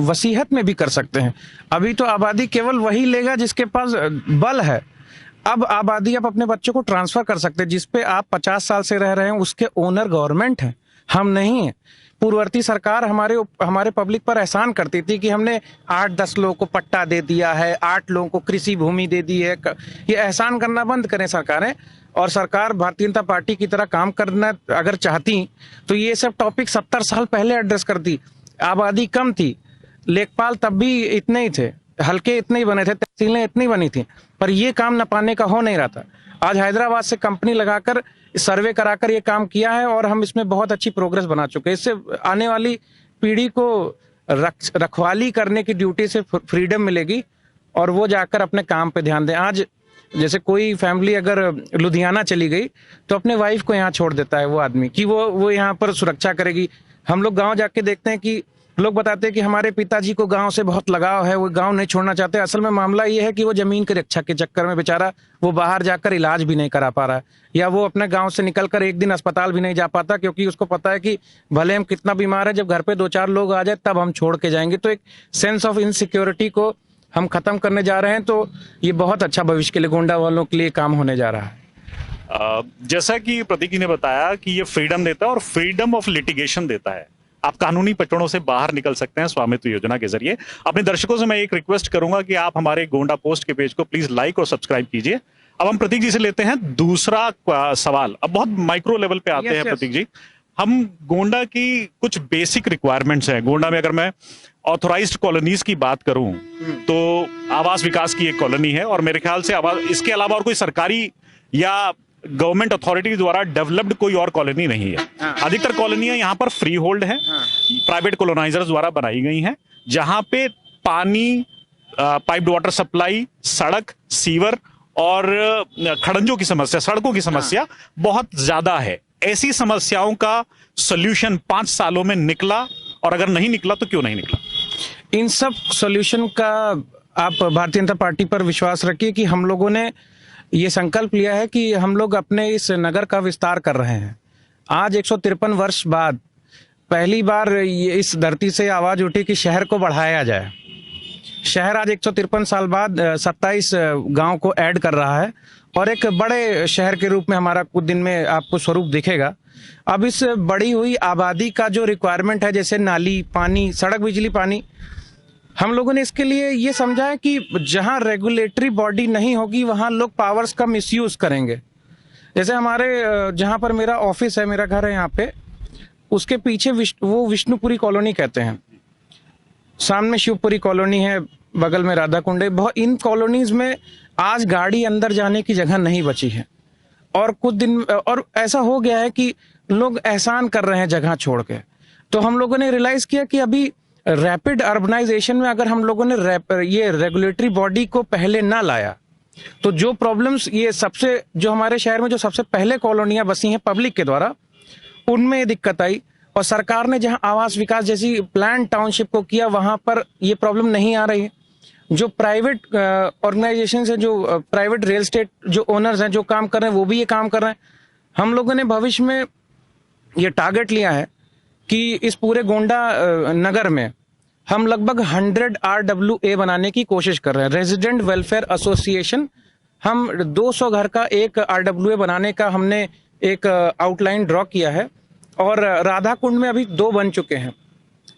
वसीयत में भी कर सकते हैं। अभी तो आबादी केवल वही लेगा जिसके पास बल है। अब आबादी आप अपने बच्चों को ट्रांसफर कर सकते हैं। जिसपे आप 50 साल से रह रहे हैं उसके ओनर गवर्नमेंट है, हम नहीं है। पूर्ववर्ती सरकार हमारे पब्लिक पर एहसान करती थी कि हमने 8-10 लोगों को पट्टा दे दिया है, 8 लोगों को कृषि भूमि दे दी है। ये एहसान करना बंद करें सरकारें। और सरकार भारतीय जनता पार्टी की तरह काम करना अगर चाहती तो ये सब टॉपिक 70 साल पहले एड्रेस करती। आबादी कम थी, लेखपाल तब भी इतने ही थे, हल्के इतने ही बने थे, तहसीलें इतनी बनी थी, पर ये काम न पाने का हो नहीं रहा था। आज हैदराबाद से कंपनी लगाकर, सर्वे कराकर ये काम किया है और हम इसमें बहुत अच्छी प्रोग्रेस बना चुके हैं। इससे आने वाली पीढ़ी को रखवाली करने की ड्यूटी से फ्रीडम मिलेगी और वो जाकर अपने काम पे ध्यान दें। आज जैसे कोई फैमिली अगर लुधियाना चली गई तो अपने वाइफ को यहाँ छोड़ देता है वो आदमी कि वो यहाँ पर सुरक्षा करेगी। हम लोग गांव जाके देखते हैं कि लोग बताते हैं कि हमारे पिताजी को गांव से बहुत लगाव है, वो गांव नहीं छोड़ना चाहते। असल में मामला ये है कि वो जमीन की रक्षा के चक्कर में बेचारा वो बाहर जाकर इलाज भी नहीं करा पा रहा है, या वो अपने गांव से निकलकर एक दिन अस्पताल भी नहीं जा पाता क्योंकि उसको पता है कि भले हम कितना बीमार है, जब घर पे 2-4 लोग आ जाए तब हम छोड़ के जाएंगे। तो एक सेंस ऑफ इनसिक्योरिटी को हम खत्म करने जा रहे हैं। तो ये बहुत अच्छा भविष्य के लिए गोंडा वालों के लिए काम होने जा रहा है। जैसा कि प्रतीक जी ने बताया कि ये फ्रीडम देता है और फ्रीडम ऑफ लिटिगेशन देता है। आप कानूनी पचड़ों से बाहर निकल सकते हैं स्वामित्व योजना के जरिए। अपने दर्शकों से मैं एक रिक्वेस्ट करूंगा कि आप हमारे गोंडा पोस्ट के पेज को प्लीज लाइक और सब्सक्राइब कीजिए। अब हम प्रतीक जी से लेते हैं दूसरा सवाल। अब बहुत माइक्रो लेवल पे आते हैं प्रतीक जी। हम गोंडा की कुछ बेसिक रिक्वायरमेंट्स हैं। गोंडा में अगर मैं ऑथोराइज्ड कॉलोनीज की बात करूं तो आवास विकास की एक कॉलोनी है, और मेरे ख्याल से आवास, इसके अलावा और कोई सरकारी या गवर्नमेंट अथॉरिटी द्वारा डेवलप्ड कोई और कॉलोनी नहीं है। अधिकतर कॉलोनियां यहाँ पर फ्री होल्ड है, प्राइवेट कॉलोनाइजर्स द्वारा बनाई गई हैं, जहां पे पानी, पाइप्ड वाटर सप्लाई, सड़क, सीवर और खड़ंजों की समस्या, सड़कों की समस्या बहुत ज्यादा है। ऐसी समस्याओं का सॉल्यूशन 5 सालों में निकला, और अगर नहीं निकला तो क्यों नहीं निकला? इन सब सॉल्यूशन का आप भारतीय जनता पार्टी पर विश्वास रखिए कि हम लोगों ने ये संकल्प लिया है कि हम लोग अपने इस नगर का विस्तार कर रहे हैं। आज 153 वर्ष बाद पहली बार ये इस धरती से आवाज उठी कि शहर को बढ़ाया जाए। शहर आज 153 साल बाद 27 गांव को ऐड कर रहा है, और एक बड़े शहर के रूप में हमारा कुछ दिन में आपको स्वरूप दिखेगा। अब इस बढ़ी हुई आबादी का जो रिक्वायरमेंट है, जैसे नाली, पानी, सड़क, बिजली, पानी, हम लोगों ने इसके लिए ये समझा है कि जहां रेगुलेटरी बॉडी नहीं होगी वहां लोग पावर्स का मिसयूज करेंगे। जैसे हमारे जहां पर मेरा ऑफिस है, मेरा घर है यहाँ पे, उसके पीछे वो विष्णुपुरी कॉलोनी कहते हैं, सामने शिवपुरी कॉलोनी है, बगल में राधा कुंड है। बहुत इन कॉलोनीज में आज गाड़ी अंदर जाने की जगह नहीं बची है, और कुछ दिन और ऐसा हो गया है कि लोग एहसान कर रहे हैं जगह छोड़ के। तो हम लोगों ने रियलाइज किया कि अभी रैपिड अर्बनाइजेशन में अगर हम लोगों ने ये रेगुलेटरी बॉडी को पहले ना लाया तो जो प्रॉब्लम्स, ये सबसे जो हमारे शहर में जो सबसे पहले कॉलोनियां बसी हैं पब्लिक के द्वारा, उनमें ये दिक्कत आई। और सरकार ने जहां आवास विकास जैसी प्लान टाउनशिप को किया, वहां पर ये प्रॉब्लम नहीं आ रही है। जो प्राइवेट ऑर्गेनाइजेशन है, जो प्राइवेट रियल एस्टेट जो ओनर्स हैं, जो काम कर रहे हैं, वो भी ये काम कर रहे हैं। हम लोगों ने भविष्य में ये टारगेट लिया है कि इस पूरे गोंडा नगर में हम लगभग 100 RWA बनाने की कोशिश कर रहे हैं, रेजिडेंट वेलफेयर एसोसिएशन। हम 200 घर का एक RWA बनाने का हमने एक आउटलाइन ड्रॉ किया है, और राधा कुंड में अभी 2 बन चुके हैं,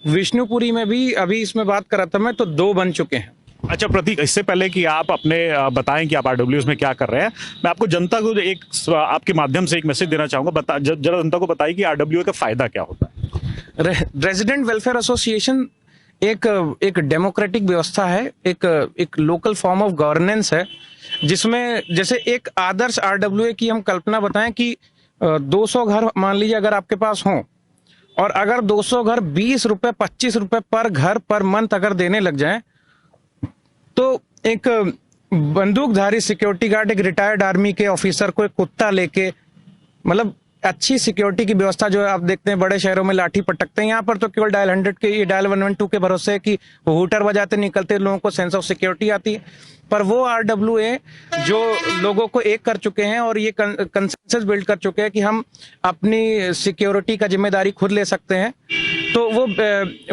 विष्णुपुरी में भी अभी इसमें बात कर रहा था मैं, तो 2 बन चुके हैं। अच्छा प्रतीक, इससे पहले कि आप अपने बताएं कि आप आरडब्ल्यूएस में क्या कर रहे हैं, मैं आपको जनता को एक आपके माध्यम से एक मैसेज देना चाहूंगा। जरा जनता को बताइए कि आरडब्ल्यूए का फायदा क्या होता है। रेजिडेंट वेलफेयर एसोसिएशन एक डेमोक्रेटिक व्यवस्था है, एक लोकल फॉर्म ऑफ गवर्नेंस है, जिसमें जैसे एक आदर्श आरडब्ल्यूए की हम कल्पना बताएं कि 200 घर मान लीजिए अगर आपके पास हों, और अगर 200 घर 20 रुपए 25 रुपए पर घर पर मंथ अगर देने लग जाएं, तो एक बंदूकधारी सिक्योरिटी गार्ड, एक रिटायर्ड आर्मी के ऑफिसर को एक कुत्ता लेके, मतलब अच्छी सिक्योरिटी की व्यवस्था जो है आप देखते हैं बड़े शहरों में लाठी पटकते हैं, यहाँ पर तो केवल डायल 100 के, ये डायल 112 के भरोसे है कि हूटर बजाते निकलते लोगों को सेंस ऑफ सिक्योरिटी आती है। पर वो आरडब्ल्यूए जो लोगों को एक कर चुके हैं और ये कंसेंसस बिल्ड कर चुके हैं कि हम अपनी सिक्योरिटी का जिम्मेदारी खुद ले सकते हैं, तो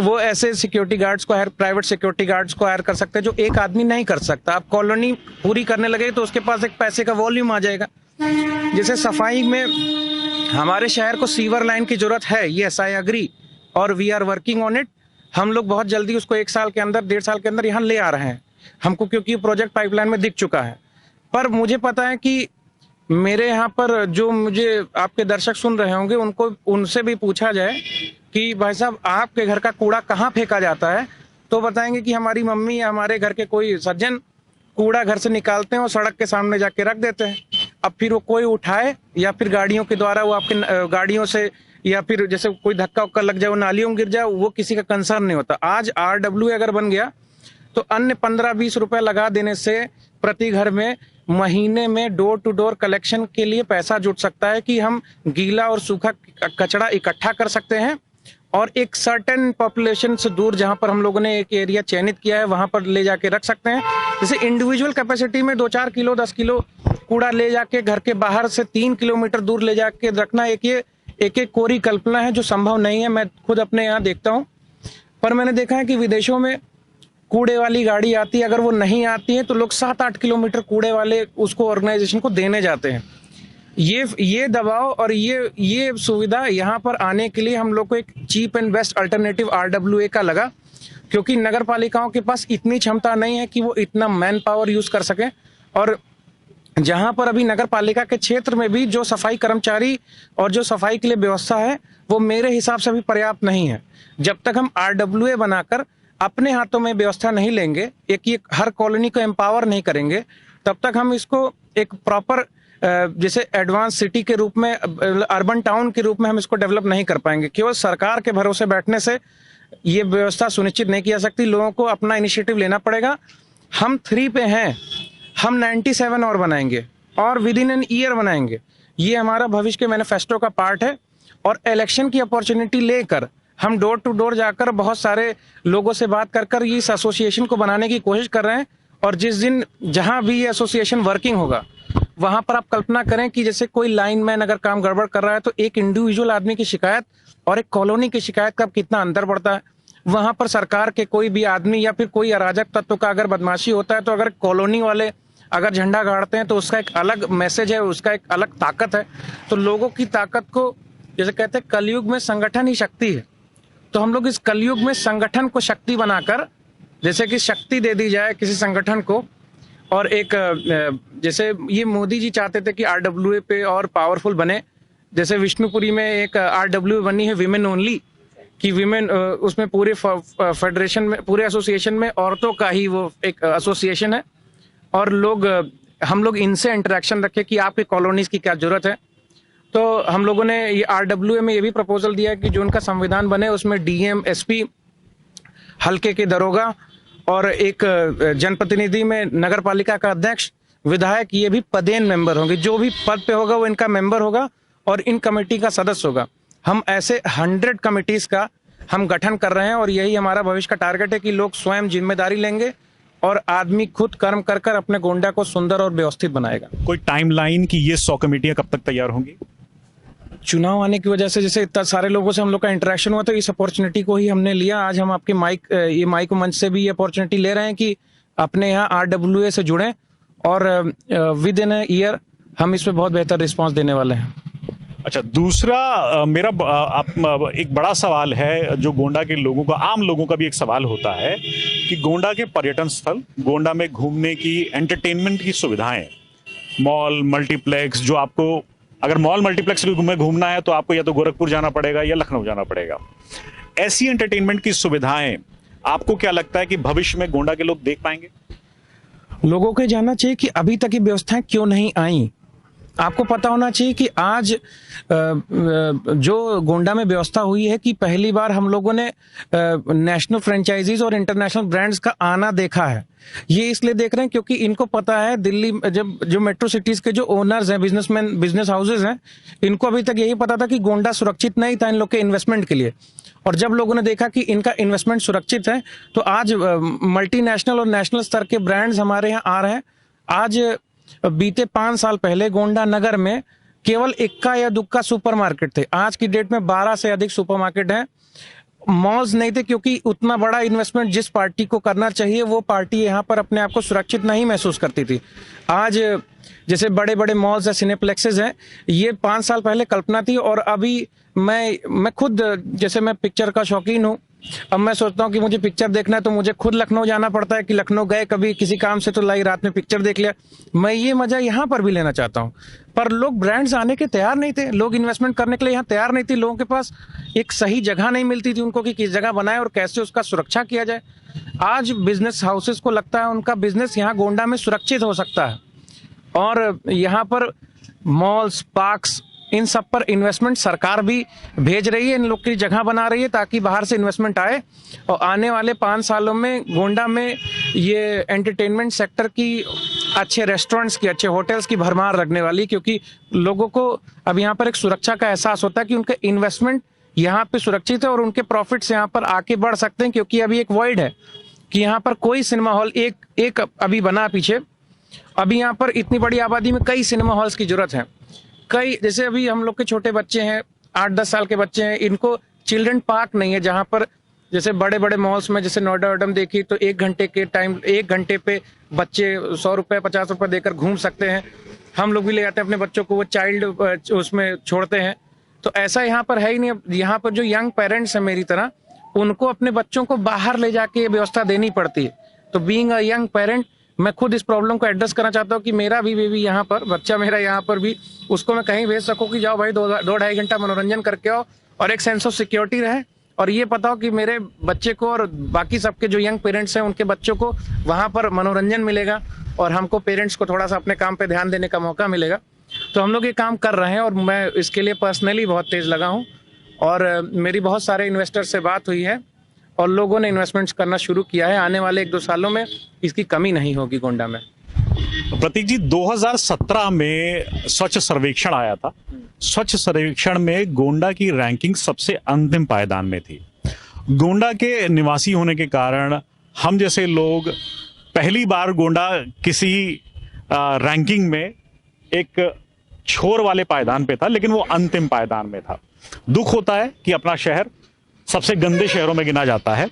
वो ऐसे सिक्योरिटी गार्ड्स को हायर, प्राइवेट सिक्योरिटी गार्ड्स को हायर कर सकते हैं जो एक आदमी नहीं कर सकता। आप कॉलोनी पूरी करने लगे तो उसके पास एक पैसे का वॉल्यूम आ जाएगा। जैसे सफाई में हमारे शहर को सीवर लाइन की जरूरत है, यस आई एग्री, और we are working on it. हम लोग बहुत जल्दी उसको 1 साल के अंदर, 1.5 साल के अंदर यहाँ ले आ रहे हैं हमको, क्योंकि प्रोजेक्ट पाइपलाइन में दिख चुका है। पर मुझे पता है कि मेरे यहाँ पर जो मुझे आपके दर्शक सुन रहे होंगे, उनको उनसे भी पूछा जाए कि भाई साहब आपके घर का कूड़ा कहाँ फेंका जाता है, तो बताएंगे कि हमारी मम्मी या हमारे घर के कोई सज्जन कूड़ा घर से निकालते हैं और सड़क के सामने जाके रख देते हैं। अब फिर वो कोई उठाए या फिर गाड़ियों के द्वारा वो आपके गाड़ियों से, या फिर जैसे कोई धक्का उक्का लग जाए वो नालियों में गिर जाए, वो किसी का कंसर्न नहीं होता। आज आरडब्ल्यूए अगर बन गया तो अन्य 15-20 रुपए लगा देने से प्रति घर में महीने में डोर टू डोर कलेक्शन के लिए पैसा जुट सकता है कि हम गीला और सूखा कचरा इकट्ठा कर सकते हैं, और एक सर्टेन पॉपुलेशन से दूर जहां पर हम लोगों ने एक एरिया चयनित किया है वहां पर ले जाके रख सकते हैं। जैसे इंडिविजुअल कैपेसिटी में 2-4 किलो 10 किलो कूड़ा ले जाके घर के बाहर से 3 किलोमीटर दूर ले जाके रखना, एक कोरी कल्पना है जो संभव नहीं है। मैं खुद अपने यहाँ देखता हूँ, पर मैंने देखा है कि विदेशों में कूड़े वाली गाड़ी आती है, अगर वो नहीं आती है तो लोग 7-8 किलोमीटर कूड़े वाले उसको ऑर्गेनाइजेशन को देने जाते हैं। ये दबाव और ये सुविधा यहाँ पर आने के लिए हम लोग को एक cheap and best alternative RWA का लगा, क्योंकि नगर पालिकाओं के पास इतनी क्षमता नहीं है कि वो इतना मैन पावर यूज कर सके। और जहां पर अभी नगर पालिका के क्षेत्र में भी जो सफाई कर्मचारी और जो सफाई के लिए व्यवस्था है वो मेरे हिसाब से अभी पर्याप्त नहीं है। जब तक हम RWA बनाकर अपने हाथों में व्यवस्था नहीं लेंगे, एक हर कॉलोनी को एम्पावर नहीं करेंगे, तब तक हम इसको एक प्रॉपर जैसे एडवांस सिटी के रूप में, अर्बन टाउन के रूप में हम इसको डेवलप नहीं कर पाएंगे। केवल सरकार के भरोसे बैठने से ये व्यवस्था सुनिश्चित नहीं की जा सकती, लोगों को अपना इनिशिएटिव लेना पड़ेगा। हम 3 पे हैं, हम 97 और बनाएंगे और विद इन एन ईयर बनाएंगे। ये हमारा भविष्य के मैनिफेस्टो का पार्ट है और इलेक्शन की अपॉर्चुनिटी लेकर हम डोर टू डोर जाकर बहुत सारे लोगों से बात कर इस एसोसिएशन को बनाने की कोशिश कर रहे हैं। और जिस दिन जहां भी ये एसोसिएशन वर्किंग होगा वहां पर आप कल्पना करें कि जैसे कोई लाइनमैन अगर काम गड़बड़ कर रहा है तो एक इंडिविजुअल आदमी की शिकायत और एक कॉलोनी की शिकायत का कितना अंतर पड़ता है। वहां पर सरकार के कोई भी आदमी या फिर कोई अराजक तत्व का अगर बदमाशी होता है तो अगर कॉलोनी वाले अगर झंडा गाड़ते हैं तो उसका एक अलग मैसेज है, उसका एक अलग ताकत है। तो लोगों की ताकत को, जैसे कहते हैं कलयुग में संगठन ही शक्ति है, तो हम लोग इस कलयुग में संगठन को शक्ति बनाकर, जैसे कि शक्ति दे दी जाए किसी संगठन को। और एक जैसे ये मोदी जी चाहते थे कि RWA पे और पावरफुल बने, जैसे विष्णुपुरी में एक RWA बनी है विमेन ओनली, कि विमेन उसमें पूरे फेडरेशन में, पूरे एसोसिएशन में औरतों का ही वो एक एसोसिएशन है। और हम लोग इनसे इंटरेक्शन रखे कि आपके कॉलोनीज की क्या जरूरत है। तो हम लोगों ने ये RWA में ये भी प्रपोजल दिया कि जो उनका संविधान बने उसमें DM, SP, हल्के के दरोगा और एक जनप्रतिनिधि में नगर पालिका का अध्यक्ष, विधायक, ये भी पदेन मेंबर होंगे। जो भी पद पे होगा वो इनका मेंबर होगा और इन कमेटी का सदस्य होगा। हम ऐसे 100 कमिटीज का हम गठन कर रहे हैं और यही हमारा भविष्य का टारगेट है कि लोग स्वयं जिम्मेदारी लेंगे और आदमी खुद कर्म कर कर अपने गोंडा को सुंदर और व्यवस्थित बनाएगा। कोई टाइमलाइन कि ये 100 कमेटियां कब तक तैयार होंगी? चुनाव आने की वजह से जैसे इतना सारे लोगों से हम लोग का इंटरेक्शन हुआ तो इस अपॉर्चुनिटी को ही हमने लिया। आज हम आपके माइक मंच से भी ये अपॉर्चुनिटी ले रहे हैं कि अपने यहाँ RWA से जुड़ें और विद इन ईयर हम इस पे बहुत बेहतर रिस्पांस देने वाले हैं। अच्छा, दूसरा मेरा एक बड़ा सवाल है जो गोंडा के लोगों का, आम लोगों का भी एक सवाल होता है कि गोंडा के पर्यटन स्थल, गोंडा में घूमने की, एंटरटेनमेंट की सुविधाएं, मॉल, मल्टीप्लेक्स, जो आपको अगर मॉल मल्टीप्लेक्स में घूमना है तो आपको या तो गोरखपुर जाना पड़ेगा या लखनऊ जाना पड़ेगा। ऐसी एंटरटेनमेंट की सुविधाएं आपको क्या लगता है कि भविष्य में गोंडा के लोग देख पाएंगे? लोगों को जानना चाहिए कि अभी तक ये व्यवस्थाएं क्यों नहीं आई। आपको पता होना चाहिए कि आज जो गोंडा में व्यवस्था हुई है कि पहली बार हम लोगों ने नेशनल फ्रेंचाइजीज और इंटरनेशनल ब्रांड्स का आना देखा है। ये इसलिए देख रहे हैं क्योंकि इनको पता है दिल्ली जब जो मेट्रो सिटीज के जो ओनर्स हैं, बिजनेसमैन, बिजनेस हाउसेज हैं, इनको अभी तक यही पता था कि गोंडा सुरक्षित नहीं था इन लोग के इन्वेस्टमेंट के लिए। और जब लोगों ने देखा कि इनका इन्वेस्टमेंट सुरक्षित है तो आज मल्टीनेशनल और नेशनल स्तर के ब्रांड्स हमारे यहाँ आ रहे हैं। आज बीते 5 साल पहले गोंडा नगर में केवल इक्का या दुक्का सुपरमार्केट थे, आज की डेट में 12 से अधिक सुपरमार्केट हैं। मॉल्स नहीं थे क्योंकि उतना बड़ा इन्वेस्टमेंट जिस पार्टी को करना चाहिए वो पार्टी यहाँ पर अपने आप को सुरक्षित नहीं महसूस करती थी। आज जैसे बड़े बड़े मॉल्स या सिनेप्लेक्सेस हैं, ये 5 साल पहले कल्पना थी। और अभी मैं खुद, जैसे मैं पिक्चर का शौकीन हूँ, अब मैं सोचता हूँ कि मुझे पिक्चर देखना है तो मुझे खुद लखनऊ जाना पड़ता है कि लखनऊ गए कभी किसी काम से तो लाई रात में पिक्चर देख लिया। मैं ये मजा यहाँ पर भी लेना चाहता हूँ, पर लोग ब्रांड्स आने के तैयार नहीं थे, लोग इन्वेस्टमेंट करने के लिए यहाँ तैयार नहीं थे। लोगों के पास एक सही जगह नहीं मिलती थी उनको कि किस जगह बनाए और कैसे उसका सुरक्षा किया जाए। आज बिजनेस हाउसेस को लगता है उनका बिजनेस यहाँ गोंडा में सुरक्षित हो सकता है और यहाँ पर मॉल्स, पार्क्स, इन सब पर इन्वेस्टमेंट सरकार भी भेज रही है, इन लोग की जगह बना रही है ताकि बाहर से इन्वेस्टमेंट आए। और आने वाले 5 सालों में गोंडा में ये एंटरटेनमेंट सेक्टर की, अच्छे रेस्टोरेंट्स की, अच्छे होटल्स की भरमार लगने वाली, क्योंकि लोगों को अब यहाँ पर एक सुरक्षा का एहसास होता है कि उनके इन्वेस्टमेंट यहाँ पे सुरक्षित है और उनके प्रॉफिट्स यहाँ पर आके बढ़ सकते हैं। क्योंकि अभी एक वॉइड है कि यहाँ पर कोई सिनेमा हॉल एक अभी बना पीछे, अभी यहाँ पर इतनी बड़ी आबादी में कई सिनेमा हॉल्स की जरूरत है। कई, जैसे अभी हम लोग के छोटे बच्चे हैं, 8-10 साल के बच्चे हैं, इनको चिल्ड्रन पार्क नहीं है जहाँ पर जैसे बड़े बड़े मॉल्स में, जैसे नोएडा वेडम देखिए तो 1 घंटे पे बच्चे 100 रुपए 50 रुपए देकर घूम सकते हैं। हम लोग भी ले जाते हैं अपने बच्चों को, वो चाइल्ड उसमें छोड़ते हैं। तो ऐसा यहाँ पर है ही नहीं। यहाँ पर जो यंग पेरेंट्स हैं मेरी तरह, उनको अपने बच्चों को बाहर ले जाके ये व्यवस्था देनी पड़ती है। तो बीइंग अ यंग पेरेंट, मैं खुद इस प्रॉब्लम को एड्रेस करना चाहता हूँ कि मेरा भी बेबी यहाँ पर, बच्चा मेरा यहाँ पर भी, उसको मैं कहीं भेज सकूँ कि जाओ भाई 2-2.5 घंटा मनोरंजन करके आओ, और एक सेंस ऑफ सिक्योरिटी रहे, और ये पता हो कि मेरे बच्चे को और बाकी सबके जो यंग पेरेंट्स हैं उनके बच्चों को वहाँ पर मनोरंजन मिलेगा, और हमको पेरेंट्स को थोड़ा सा अपने काम पे ध्यान देने का मौका मिलेगा। तो हम लोग ये काम कर रहे हैं, और मैं इसके लिए पर्सनली बहुत तेज लगा हूँ, और मेरी बहुत सारे इन्वेस्टर से बात हुई है, और लोगों ने इन्वेस्टमेंट्स करना शुरू किया है। आने वाले 1-2 सालों में इसकी कमी नहीं होगी गोंडा में। प्रतीक जी, 2017 में स्वच्छ सर्वेक्षण आया था। स्वच्छ सर्वेक्षण में गोंडा की रैंकिंग सबसे अंतिम पायदान में थी। गोंडा के निवासी होने के कारण हम जैसे लोग पहली बार गोंडा किसी रैंकिंग में एक छोर वाले पायदान पे था, लेकिन वो अंतिम पायदान में था। दुख होता है कि अपना शहर सबसे गंदे शहरों में गिना जाता है।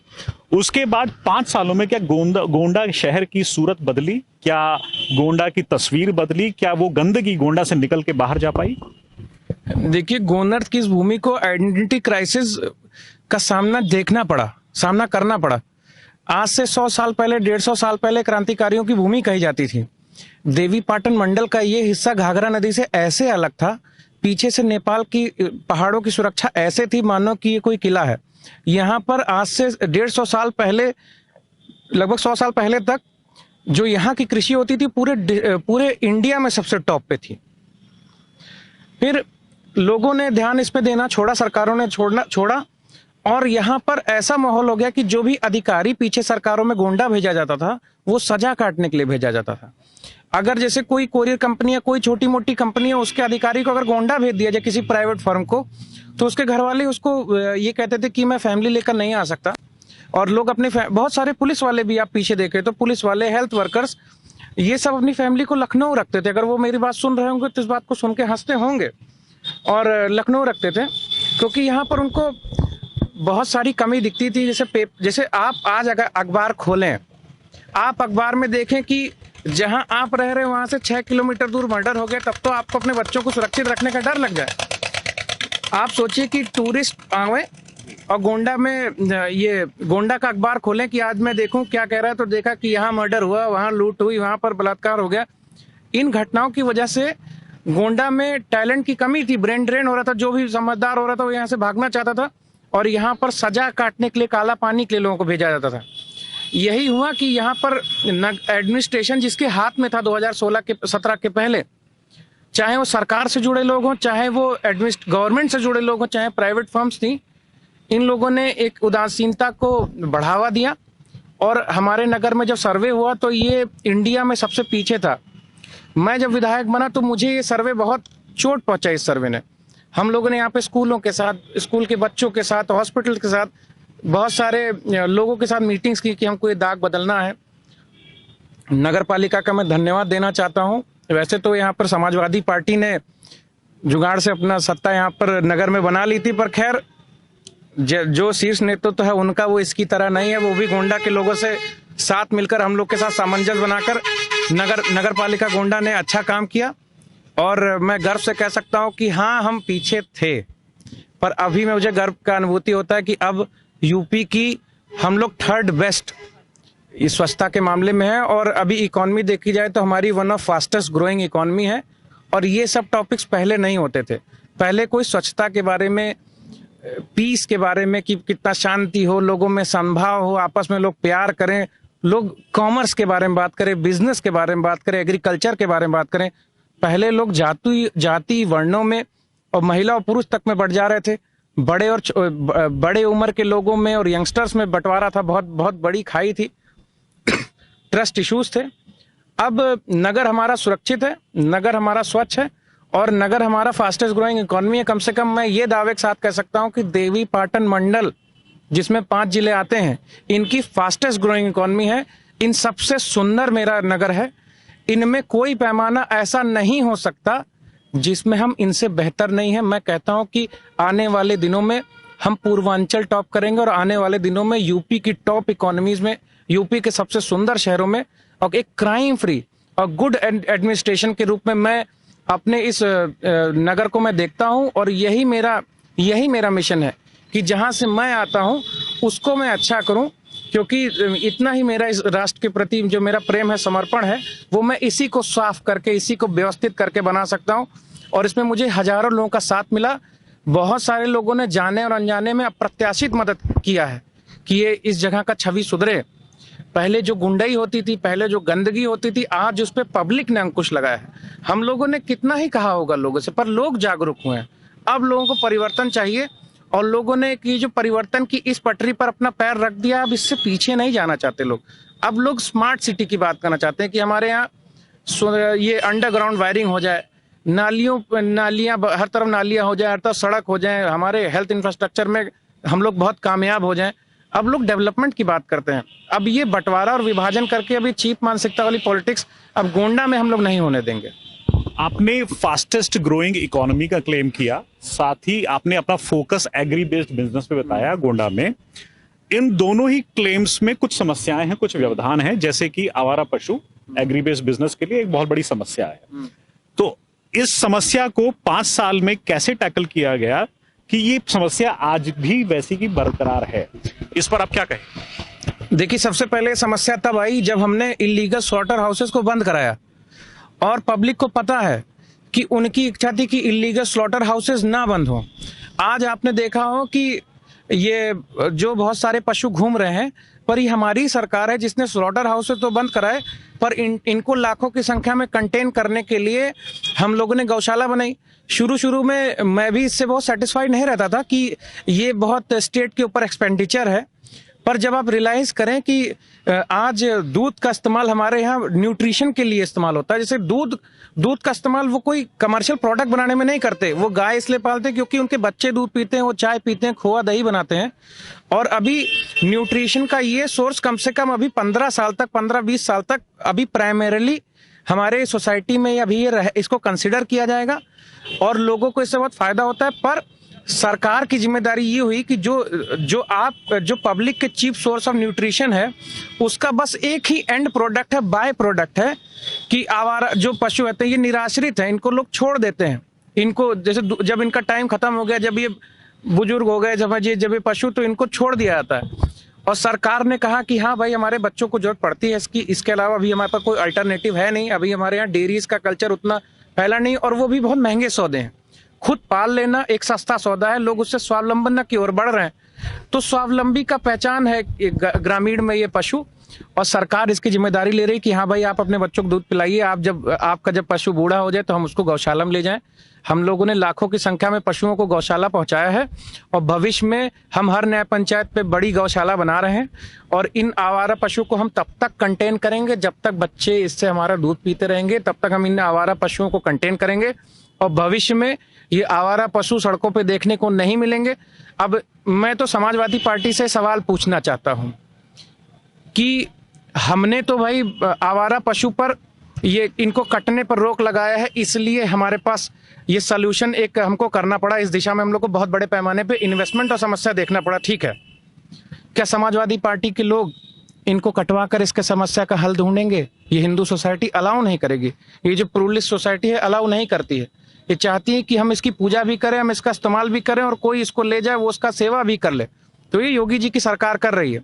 उसके बाद 5 सालों में क्या गोंडा शहर की सूरत बदली? क्या गोंडा की तस्वीर बदली? क्या वो गंदगी गोंडा से निकल के बाहर जा पाई? देखिए, गोंडा की इस भूमि को आइडेंटिटी क्राइसिस का सामना करना पड़ा। आज से 100 साल पहले, 150 साल पहले क्रांतिकारियों की भूमि कही जाती थी। देवी पाटन मंडल का ये हिस्सा घाघरा नदी से ऐसे अलग था, पीछे से नेपाल की पहाड़ों की सुरक्षा ऐसे थी मानो कि ये कोई किला है। यहाँ पर आज से 150 साल पहले, लगभग 100 साल पहले तक जो यहाँ की कृषि होती थी पूरे इंडिया में सबसे टॉप पे थी। फिर लोगों ने ध्यान इस पे देना छोड़ा, सरकारों ने छोड़ा, और यहाँ पर ऐसा माहौल हो गया कि जो भी अधिकारी पीछे सरकारों में गोंडा भेजा जाता था, वो सजा काटने के लिए भेजा जाता था। अगर जैसे कोई कोरियर कंपनी या कोई छोटी मोटी कंपनी है, उसके अधिकारी को अगर गोंडा भेज दिया जाए किसी प्राइवेट फर्म को, तो उसके घर वाले उसको ये कहते थे कि मैं फैमिली लेकर नहीं आ सकता। और लोग अपने बहुत सारे पुलिस वाले भी आप पीछे देखें तो पुलिस वाले, हेल्थ वर्कर्स, ये सब अपनी फैमिली को लखनऊ रखते थे। अगर वो मेरी बात सुन रहे होंगे तो इस बात को सुन के हंसते होंगे, और लखनऊ रखते थे क्योंकि यहाँ पर उनको बहुत सारी कमी दिखती थी। जैसे आप आज अगर अखबार खोलें, आप अखबार में देखें कि जहां आप रह रहे हैं वहां से 6 किलोमीटर दूर मर्डर हो गया, तब तो आपको अपने बच्चों को सुरक्षित रखने का डर लग जाए। आप सोचिए कि टूरिस्ट आवे और गोंडा में ये गोंडा का अखबार खोलें कि आज मैं देखूं क्या कह रहा है, तो देखा कि यहाँ मर्डर हुआ, वहां लूट हुई, वहां पर बलात्कार हो गया। इन घटनाओं की वजह से गोंडा में टैलेंट की कमी थी, ब्रेन ड्रेन हो रहा था। जो भी समझदार हो रहा था वो यहाँ से भागना चाहता था, और यहाँ पर सजा काटने के लिए, काला पानी के लिए लोगों को भेजा जाता था। यही हुआ कि यहाँ पर एडमिनिस्ट्रेशन जिसके हाथ में था 2016-17 के पहले, चाहे वो सरकार से जुड़े लोग हों, चाहे वो गवर्नमेंट से जुड़े लोग हों, चाहे प्राइवेट फर्म्स थी, इन लोगों ने एक उदासीनता को बढ़ावा दिया। और हमारे नगर में जब सर्वे हुआ तो ये इंडिया में सबसे पीछे था। मैं जब विधायक बना तो मुझे ये सर्वे बहुत चोट पहुंचा। इस सर्वे ने, हम लोगों ने यहाँ पे स्कूलों के साथ, स्कूल के बच्चों के साथ, हॉस्पिटल के साथ, बहुत सारे लोगों के साथ मीटिंग्स की कि हमको ये दाग बदलना है। नगर पालिका का मैं धन्यवाद देना चाहता हूँ। वैसे तो यहाँ पर समाजवादी पार्टी ने जुगाड़ से अपना सत्ता यहाँ पर नगर में बना ली थी, पर खैर जो शीर्ष नेतृत्व है उनका वो इसकी तरह नहीं है। वो भी गोंडा के लोगों से साथ मिलकर, हम लोग के साथ सामंजस्य बनाकर नगर पालिका गोंडा ने अच्छा काम किया। और मैं गर्व से कह सकता हूँ कि हाँ, हम पीछे थे, पर अभी मुझे गर्व का अनुभूति होता है कि अब यूपी की हम लोग 3rd बेस्ट इस स्वच्छता के मामले में है। और अभी इकोनॉमी देखी जाए तो हमारी one of fastest growing economy है। और ये सब टॉपिक्स पहले नहीं होते थे। पहले कोई स्वच्छता के बारे में, पीस के बारे में, कि कितना शांति हो, लोगों में समभाव हो, आपस में लोग प्यार करें, लोग कॉमर्स के बारे में बात करें, बिजनेस के बारे में बात करें, एग्रीकल्चर के बारे में बात करें। पहले लोग जाति वर्णों में और महिला और पुरुष तक में बढ़ जा रहे थे। बड़े उम्र के लोगों में और यंगस्टर्स में बंटवारा था, बहुत बहुत बड़ी खाई थी, ट्रस्ट इश्यूज थे। अब नगर हमारा सुरक्षित है, नगर हमारा स्वच्छ है, और नगर हमारा फास्टेस्ट ग्रोइंग इकोनॉमी है। कम से कम मैं ये दावे के साथ कह सकता हूं कि देवी पाटन मंडल, जिसमें 5 जिले आते हैं, इनकी फास्टेस्ट ग्रोइंग इकोनॉमी है। इन सबसे सुंदर मेरा नगर है। इनमें कोई पैमाना ऐसा नहीं हो सकता जिसमें हम इनसे बेहतर नहीं है। मैं कहता हूं कि आने वाले दिनों में हम पूर्वांचल टॉप करेंगे, और आने वाले दिनों में यूपी की टॉप इकोनॉमीज में, यूपी के सबसे सुंदर शहरों में, और एक क्राइम फ्री और गुड एडमिनिस्ट्रेशन के रूप में मैं अपने इस नगर को मैं देखता हूं। और यही मेरा मिशन है कि जहां से मैं आता हूं उसको मैं अच्छा करूं, क्योंकि इतना ही मेरा इस राष्ट्र के प्रति जो मेरा प्रेम है, समर्पण है, वो मैं इसी को साफ करके, इसी को व्यवस्थित करके बना सकता हूँ। और इसमें मुझे हजारों लोगों का साथ मिला। बहुत सारे लोगों ने जाने और अनजाने में अप्रत्याशित मदद किया है कि ये इस जगह का छवि सुधरे। पहले जो गुंडई होती थी, पहले जो गंदगी होती थी, आज उस पर पब्लिक ने अंकुश लगाया है। हम लोगों ने कितना ही कहा होगा लोगों से, पर लोग जागरूक हुए हैं। अब लोगों को परिवर्तन चाहिए और लोगों ने कि जो परिवर्तन की इस पटरी पर अपना पैर रख दिया, अब इससे पीछे नहीं जाना चाहते लोग। अब लोग स्मार्ट सिटी की बात करना चाहते हैं कि हमारे यहाँ ये अंडरग्राउंड वायरिंग हो जाए, नालियां हर तरफ नालियां हो जाए, हर तरफ सड़क हो जाए, हमारे हेल्थ इंफ्रास्ट्रक्चर में हम लोग बहुत कामयाब हो जाएं। अब लोग डेवलपमेंट की बात करते हैं। अब ये बंटवारा और विभाजन करके अभी चीप मानसिकता वाली पॉलिटिक्स अब गोंडा में हम लोग नहीं होने देंगे। आपने फास्टेस्ट ग्रोइंग इकोनॉमी का क्लेम किया, साथ ही आपने अपना फोकस एग्री बेस्ड बिजनेस पे बताया गोंडा में। इन दोनों ही क्लेम्स में कुछ समस्याएं हैं, कुछ व्यवधान हैं, जैसे कि आवारा पशु एग्री बेस्ड बिजनेस के लिए एक बहुत बड़ी समस्या है। तो इस समस्या को 5 साल में कैसे टैकल किया गया कि ये समस्या आज भी वैसी की बरकरार है, इस पर आप क्या कहें? देखिए, सबसे पहले समस्या तब आई जब हमने इलीगल स्लॉटर हाउसेस को बंद कराया और पब्लिक को पता है कि उनकी इच्छा थी कि इलीगल स्लॉटर हाउसेस ना बंद हो। आज आपने देखा हो कि ये जो बहुत सारे पशु घूम रहे हैं, पर ये हमारी सरकार है जिसने स्लॉटर हाउसेस तो बंद कराए, पर इनको लाखों की संख्या में कंटेन करने के लिए हम लोगों ने गौशाला बनाई। शुरू में मैं भी इससे बहुत सेटिस्फाइड नहीं रहता था कि ये बहुत स्टेट के ऊपर एक्सपेंडिचर है, पर जब आप रियलाइज करें कि आज दूध का इस्तेमाल हमारे यहाँ न्यूट्रिशन के लिए इस्तेमाल होता है। जैसे दूध का इस्तेमाल वो कोई कमर्शियल प्रोडक्ट बनाने में नहीं करते, वो गाय इसलिए पालते हैं क्योंकि उनके बच्चे दूध पीते हैं, वो चाय पीते हैं, खोआ दही बनाते हैं। और अभी न्यूट्रिशन का ये सोर्स कम से कम अभी 15-20 साल तक अभी प्राइमरीली हमारे सोसाइटी में अभी ये इसको कंसिडर किया जाएगा और लोगों को इससे बहुत फायदा होता है। पर सरकार की जिम्मेदारी ये हुई कि जो पब्लिक के चीप सोर्स ऑफ न्यूट्रिशन है, उसका बस एक ही एंड प्रोडक्ट है, बाय प्रोडक्ट है कि आवारा जो पशु होते हैं ये निराश्रित है, इनको लोग छोड़ देते हैं। इनको जैसे जब इनका टाइम खत्म हो गया, जब ये बुजुर्ग हो गए, जब ये पशु, तो इनको छोड़ दिया जाता है। और सरकार ने कहा कि हाँ भाई, हमारे बच्चों को जरूरत पड़ती है इसके अलावा अभी हमारे पास कोई अल्टरनेटिव है नहीं। अभी हमारे यहाँ डेयरीज का कल्चर उतना फैला नहीं और वो भी बहुत महंगे सौदे हैं। खुद पाल लेना एक सस्ता सौदा है, लोग उससे स्वावलंबन की ओर बढ़ रहे हैं। तो स्वावलंबी का पहचान है ग्रामीण में ये पशु, और सरकार इसकी जिम्मेदारी ले रही कि हाँ भाई, आप अपने बच्चों को दूध पिलाइए। आपका जब पशु बूढ़ा हो जाए तो हम उसको गौशाला में ले जाएं। हम लोगों ने लाखों की संख्या में पशुओं को गौशाला पहुंचाया है और भविष्य में हम हर न्याय पंचायत पे बड़ी गौशाला बना रहे हैं। और इन आवारा पशु को हम तब तक कंटेन करेंगे जब तक बच्चे इससे हमारा दूध पीते रहेंगे, तब तक हम इन आवारा पशुओं को कंटेन करेंगे। और भविष्य में ये आवारा पशु सड़कों पे देखने को नहीं मिलेंगे। अब मैं तो समाजवादी पार्टी से सवाल पूछना चाहता हूं कि हमने तो भाई आवारा पशु पर इनको कटने पर रोक लगाया है, इसलिए हमारे पास ये सलूशन एक हमको करना पड़ा। इस दिशा में हम लोग को बहुत बड़े पैमाने पे इन्वेस्टमेंट और समस्या देखना पड़ा, ठीक है। क्या समाजवादी पार्टी के लोग इनको कटवा कर इसके समस्या का हल ढूंढेंगे? ये हिंदू सोसाइटी अलाउ नहीं करेगी। ये जो प्लूरलिस्ट सोसाइटी है अलाउ नहीं करती है। ये चाहती है कि हम इसकी पूजा भी करें, हम इसका इस्तेमाल भी करें और कोई इसको ले जाए वो उसका सेवा भी कर ले। तो ये योगी जी की सरकार कर रही है।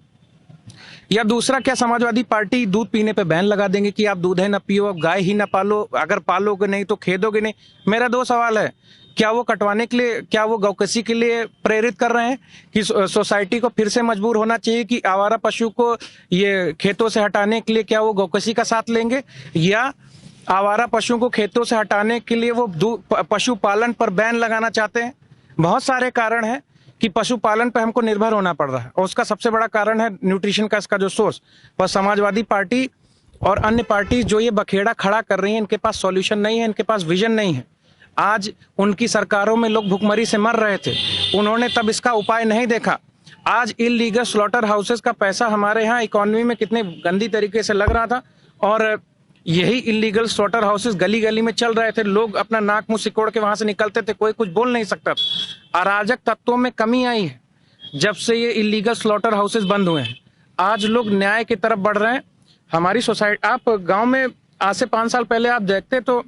या दूसरा, क्या समाजवादी पार्टी दूध पीने पे बैन लगा देंगे कि आप दूध ही ना पियो, आप गाय ही ना पालो, अगर पालोगे नहीं तो खेदोगे नहीं? मेरा 2 सवाल है। क्या वो कटवाने के लिए, क्या वो गौकसी के लिए प्रेरित कर रहे हैं कि सोसाइटी को फिर से मजबूर होना चाहिए कि आवारा पशु को ये खेतों से हटाने के लिए क्या वो गौकसी का साथ लेंगे? या आवारा पशुओं को खेतों से हटाने के लिए वो पशुपालन पर बैन लगाना चाहते हैं? बहुत सारे कारण हैं कि पशुपालन पर हमको निर्भर होना पड़ रहा है और उसका सबसे बड़ा कारण है न्यूट्रिशन का इसका जो सोर्स। पर समाजवादी पार्टी और अन्य पार्टी जो ये बखेड़ा खड़ा कर रही है, इनके पास सॉल्यूशन नहीं है, इनके पास विजन नहीं है। आज उनकी सरकारों में लोग भुखमरी से मर रहे थे, उन्होंने तब इसका उपाय नहीं देखा। आज इलीगल स्लॉटर हाउसेस का पैसा हमारे यहाँ इकोनॉमी में कितने गंदी तरीके से लग रहा था और यही इलीगल स्लॉटर हाउसेस गली गली में चल रहे थे। लोग अपना नाक मुंह सिकोड़ के वहां से निकलते थे, कोई कुछ बोल नहीं सकता था। अराजक तत्वों में कमी आई है जब से ये इलीगल स्लॉटर हाउसेस बंद हुए हैं। आज लोग न्याय की तरफ बढ़ रहे हैं। हमारी सोसाइटी, आप गांव में आज से 5 साल पहले आप देखते तो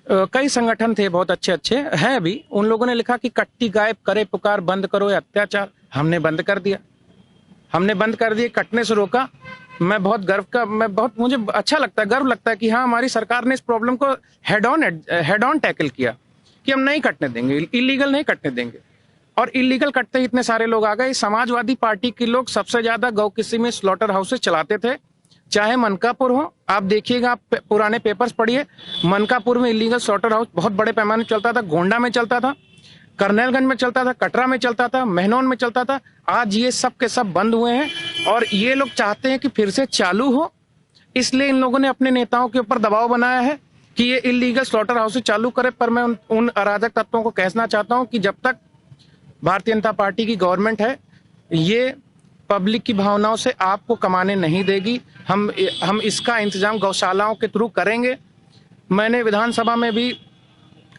कई संगठन थे बहुत अच्छे अच्छे हैं अभी, उन लोगों ने लिखा कि कट्टी गायब करे पुकार, बंद करो ये अत्याचार। हमने बंद कर दिया। हमने बंद कर दिए, कटने से रोका। मैं बहुत मुझे अच्छा लगता है, गर्व लगता है कि हाँ, हमारी सरकार ने इस प्रॉब्लम को हेड ऑन टैकल किया कि हम नहीं कटने देंगे, इलीगल नहीं कटने देंगे। और इलीगल कटते ही इतने सारे लोग आ गए। समाजवादी पार्टी के लोग सबसे ज्यादा गौ किसी में स्लॉटर हाउसेस चलाते थे, चाहे मनकापुर हो। आप देखिएगा, आप पुराने पेपर्स पढ़िए, मनकापुर में इलीगल स्लॉटर हाउस बहुत बड़े पैमाने चलता था, गोंडा में चलता था, करनेलगंज में चलता था, कटरा में चलता था, महनौन में चलता था। आज ये सब के सब बंद हुए हैं और ये लोग चाहते हैं कि फिर से चालू हो। इसलिए इन लोगों ने अपने नेताओं के ऊपर दबाव बनाया है कि ये इलीगल स्लॉटर हाउस चालू करे। पर मैं उन अराजक तत्वों को कहना चाहता हूं कि जब तक भारतीय जनता पार्टी की गवर्नमेंट है, ये पब्लिक की भावनाओं से आपको कमाने नहीं देगी। हम इसका इंतजाम गौशालाओं के थ्रू करेंगे। मैंने विधानसभा में भी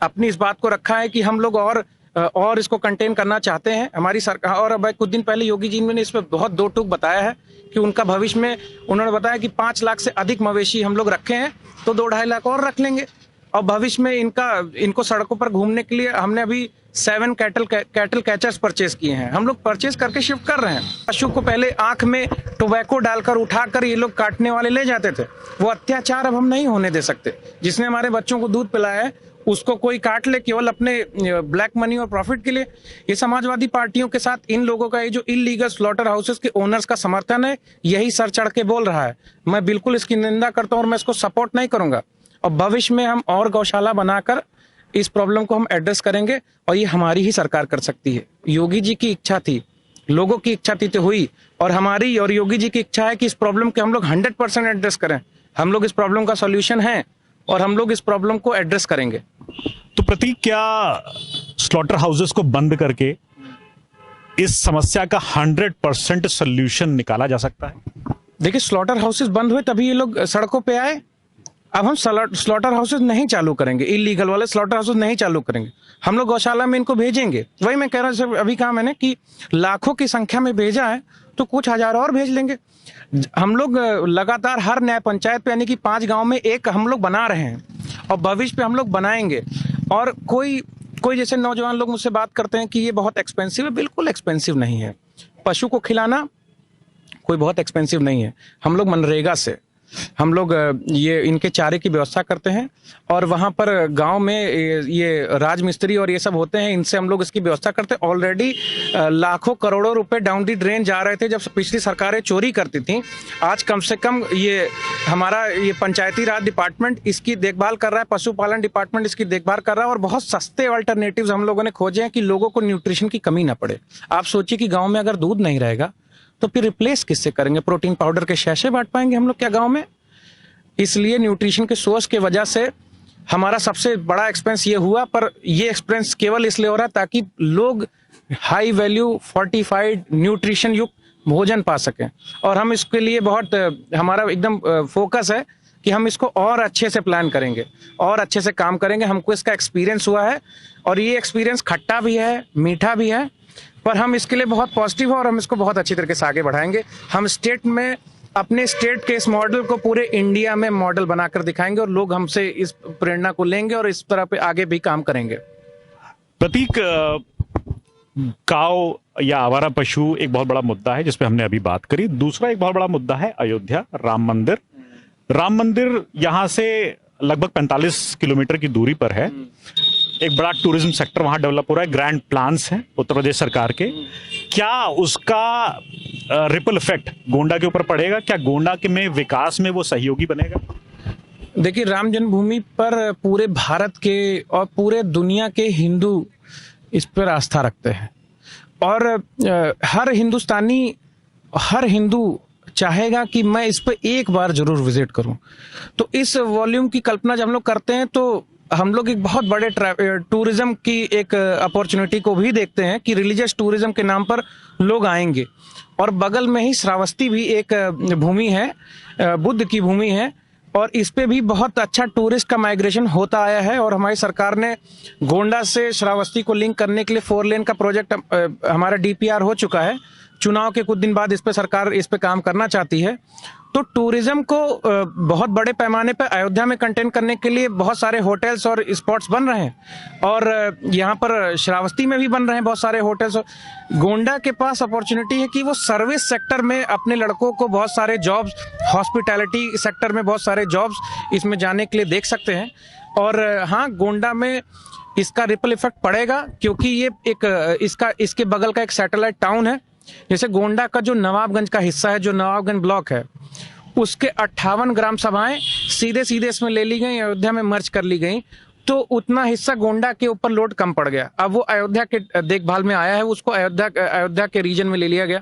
अपनी इस बात को रखा है कि हम लोग और इसको कंटेन करना चाहते हैं। हमारी सरकार, और अब कुछ दिन पहले योगी जी ने इस पर बहुत दो टूक बताया है कि उनका भविष्य में उन्होंने बताया कि 5 लाख से अधिक मवेशी हम लोग रखे हैं, तो 2-2.5 लाख और रख लेंगे। और भविष्य में इनको सड़कों पर घूमने के लिए हमने अभी 7 कैटल कैचर्स परचेज किए हैं। हम लोग परचेज करके शिफ्ट कर रहे हैं। पशु को पहले आंख में टोबैको डालकर उठाकर ये लोग काटने वाले ले जाते थे। वो अत्याचार अब हम नहीं होने दे सकते। जिसने हमारे बच्चों को दूध पिलाया है उसको कोई काट ले केवल अपने ब्लैक मनी और प्रॉफिट के लिए। ये समाजवादी पार्टियों के साथ इन लोगों का ये जो इलीगल स्लॉटर हाउसेस के ओनर्स का समर्थन है, यही सर चढ़ के बोल रहा है। मैं बिल्कुल इसकी निंदा करता हूं और मैं इसको सपोर्ट नहीं करूंगा। और भविष्य में हम और गौशाला बनाकर इस प्रॉब्लम को हम एड्रेस करेंगे और ये हमारी ही सरकार कर सकती है। योगी जी की इच्छा थी, लोगों की इच्छा थी तो हुई, और हमारी और योगी जी की इच्छा है कि इस प्रॉब्लम के हम लोग 100% एड्रेस करें। हम लोग इस प्रॉब्लम का सॉल्यूशन है और हम लोग इस प्रॉब्लम को एड्रेस करेंगे। तो प्रतीक, क्या स्लॉटर हाउसेस को बंद करके इस समस्या का 100% सोल्यूशन निकाला जा सकता है? देखिए, स्लॉटर हाउसेस बंद हुए तभी ये लोग सड़कों पे आए। अब हम स्लॉटर हाउसेस नहीं चालू करेंगे, इलीगल वाले स्लॉटर हाउसेस नहीं चालू करेंगे। हम लोग गौशाला में इनको भेजेंगे। वही मैं कह रहा हूँ, अभी कहा मैंने कि लाखों की संख्या में भेजा है तो कुछ हजार और भेज लेंगे। हम लोग लगातार हर न्याय पंचायत पे, यानी कि 5 गांव में एक हम लोग बना रहे हैं और भविष्य पे हम लोग बनाएंगे। और कोई जैसे नौजवान लोग मुझसे बात करते हैं कि ये बहुत एक्सपेंसिव है। बिल्कुल एक्सपेंसिव नहीं है। पशु को खिलाना कोई बहुत एक्सपेंसिव नहीं है। हम लोग मनरेगा से हम लोग ये इनके चारे की व्यवस्था करते हैं और वहाँ पर गांव में ये राजमिस्त्री और ये सब होते हैं, इनसे हम लोग इसकी व्यवस्था करते हैं। ऑलरेडी लाखों करोड़ों रुपए डाउन दी ड्रेन जा रहे थे जब पिछली सरकारें चोरी करती थी। आज कम से कम ये हमारा ये पंचायती राज डिपार्टमेंट इसकी देखभाल कर रहा है, पशुपालन डिपार्टमेंट इसकी देखभाल कर रहा है और बहुत सस्ते अल्टरनेटिव्स हम लोगों ने खोजे हैं कि लोगों को न्यूट्रिशन की कमी ना पड़े। आप सोचिए कि गाँव में अगर दूध नहीं रहेगा तो फिर रिप्लेस किससे करेंगे? प्रोटीन पाउडर के शैशे बांट पाएंगे हम लोग क्या गांव में? इसलिए न्यूट्रिशन के सोर्स के वजह से हमारा सबसे बड़ा एक्सपेंस ये हुआ। पर ये एक्सपेंस केवल इसलिए हो रहा है ताकि लोग हाई वैल्यू फोर्टिफाइड न्यूट्रिशन युक्त भोजन पा सकें। और हम इसके लिए बहुत हमारा एकदम फोकस है कि हम इसको और अच्छे से प्लान करेंगे और अच्छे से काम करेंगे। हमको इसका एक्सपीरियंस हुआ है और ये एक्सपीरियंस खट्टा भी है, मीठा भी है, पर हम इसके लिए बहुत पॉजिटिव है और हम इसको बहुत अच्छी तरीके से आगे बढ़ाएंगे। हम स्टेट में अपने स्टेट के इस मॉडल को पूरे इंडिया में मॉडल बनाकर दिखाएंगे और लोग हमसे इस प्रेरणा को लेंगे और इस तरह पे आगे भी काम करेंगे। प्रतीक, काऊ या आवारा पशु एक बहुत बड़ा मुद्दा है जिस पे हमने अभी बात करी। दूसरा एक बहुत बड़ा मुद्दा है अयोध्या, राम मंदिर। राम मंदिर यहाँ से लगभग 45 किलोमीटर की दूरी पर है। एक बड़ा टूरिज्म सेक्टर वहां डेवलप हो रहा है, ग्रैंड प्लान्स हैं उत्तर प्रदेश सरकार के। क्या उसका रिपल इफेक्ट गोंडा के ऊपर पड़ेगा? क्या गोंडा के में विकास में वो सहयोगी बनेगा? देखिए, राम जन्मभूमि पर पूरे भारत के और पूरे दुनिया के हिंदू इस पर आस्था रखते हैं और हर हिंदू चाहेगा कि मैं इस पर एक बार जरूर विजिट करूं। तो इस वॉल्यूम की कल्पना जब हम लोग करते हैं तो हम लोग एक बहुत बड़े टूरिज्म की एक अपॉर्चुनिटी को भी देखते हैं कि रिलीजियस टूरिज्म के नाम पर लोग आएंगे। और बगल में ही श्रावस्ती भी एक भूमि है, बुद्ध की भूमि है, और इस पे भी बहुत अच्छा टूरिस्ट का माइग्रेशन होता आया है। और हमारी सरकार ने गोंडा से श्रावस्ती को लिंक करने के लिए 4 लेन का प्रोजेक्ट हमारा DPR हो चुका है। चुनाव के कुछ दिन बाद इस पे सरकार इस पे काम करना चाहती है तो टूरिज्म को बहुत बड़े पैमाने पर अयोध्या में कंटेन करने के लिए बहुत सारे होटल्स और स्पॉट्स बन रहे हैं, और यहाँ पर श्रावस्ती में भी बन रहे हैं बहुत सारे होटल्स। गोंडा के पास अपॉर्चुनिटी है कि वो सर्विस सेक्टर में अपने लड़कों को बहुत सारे जॉब्स, हॉस्पिटैलिटी सेक्टर में बहुत सारे जॉब्स इसमें जाने के लिए देख सकते हैं। और हाँ, गोंडा में इसका रिपल इफेक्ट पड़ेगा, क्योंकि ये इसके बगल का एक सैटेलाइट टाउन है। जैसे गोंडा का जो नवाबगंज का हिस्सा है, जो नवाबगंज ब्लॉक है, उसके 58 ग्राम सभाएं सीधे सीधे इसमें ले ली गई, अयोध्या में मर्ज कर ली गई, तो उतना हिस्सा गोंडा के ऊपर लोड कम पड़ गया। अब वो अयोध्या के देखभाल में आया है, उसको अयोध्या के रीजन में ले लिया गया,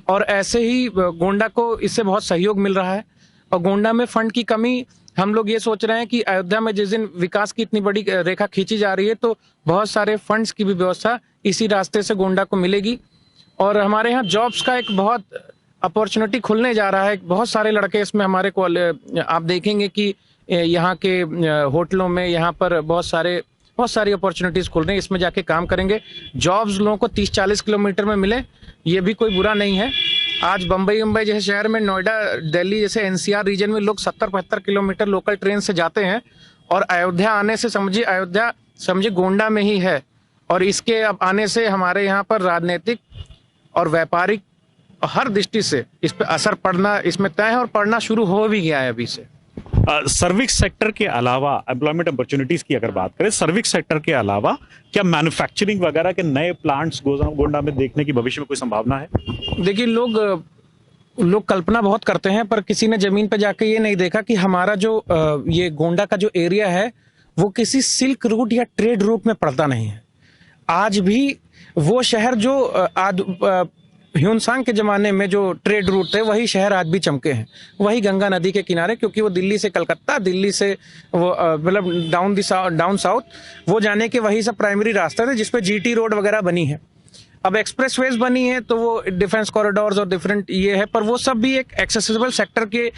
और ऐसे ही गोंडा को इससे बहुत सहयोग मिल रहा है। और गोंडा में फंड की कमी, हम लोग ये सोच रहे हैं कि अयोध्या में जिस दिन विकास की इतनी बड़ी रेखा खींची जा रही है, तो बहुत सारे फंड्स की भी व्यवस्था इसी रास्ते से गोंडा को मिलेगी। और हमारे यहाँ जॉब्स का एक बहुत अपॉर्चुनिटी खुलने जा रहा है। बहुत सारे लड़के इसमें हमारे को, आप देखेंगे कि यहाँ के होटलों में यहाँ पर बहुत सारी अपॉर्चुनिटीज खुल रही हैं, इसमें जाके काम करेंगे। जॉब्स लोगों को 30-40 किलोमीटर में मिले, ये भी कोई बुरा नहीं है। आज बम्बई जैसे शहर में, नोएडा, दिल्ली जैसे एनसीआर रीजन में लोग 70-75 किलोमीटर लोकल ट्रेन से जाते हैं, और अयोध्या आने से समझिए गोंडा में ही है। और इसके अब आने से हमारे यहाँ पर राजनीतिक और व्यापारिक हर दृष्टि से इस पर असर पड़ना इसमें तय है, और पड़ना शुरू हो भी गया है अभी से। सर्विस सेक्टर के अलावा एम्प्लॉयमेंट अपॉर्चुनिटीज की अगर बात करें, सर्विस सेक्टर के अलावा क्या मैन्युफैक्चरिंग वगैरह के नए प्लांट्स गोंडा में देखने की भविष्य में कोई संभावना है? देखिए, लोग कल्पना बहुत करते हैं, पर किसी ने जमीन पे जाके ये नहीं देखा कि हमारा जो ये गोंडा का जो एरिया है, वो किसी सिल्क रूट या ट्रेड रूट में पड़ता नहीं है। आज भी वो शहर जो ह्यूनसांग के जमाने में जो ट्रेड रूट थे, वही शहर आज भी चमके हैं, वही गंगा नदी के किनारे, क्योंकि वो दिल्ली से कलकत्ता, दिल्ली से वो मतलब डाउन साउथ वो जाने के वही सब प्राइमरी रास्ते थे, जिसपे जीटी रोड वगैरह बनी है। अब एक्सप्रेसवेज बनी है, तो वो डिफेंस कॉरिडोर्स और डिफरेंट ये है, पर वो सब भी एक एक्सेसिबल सेक्टर के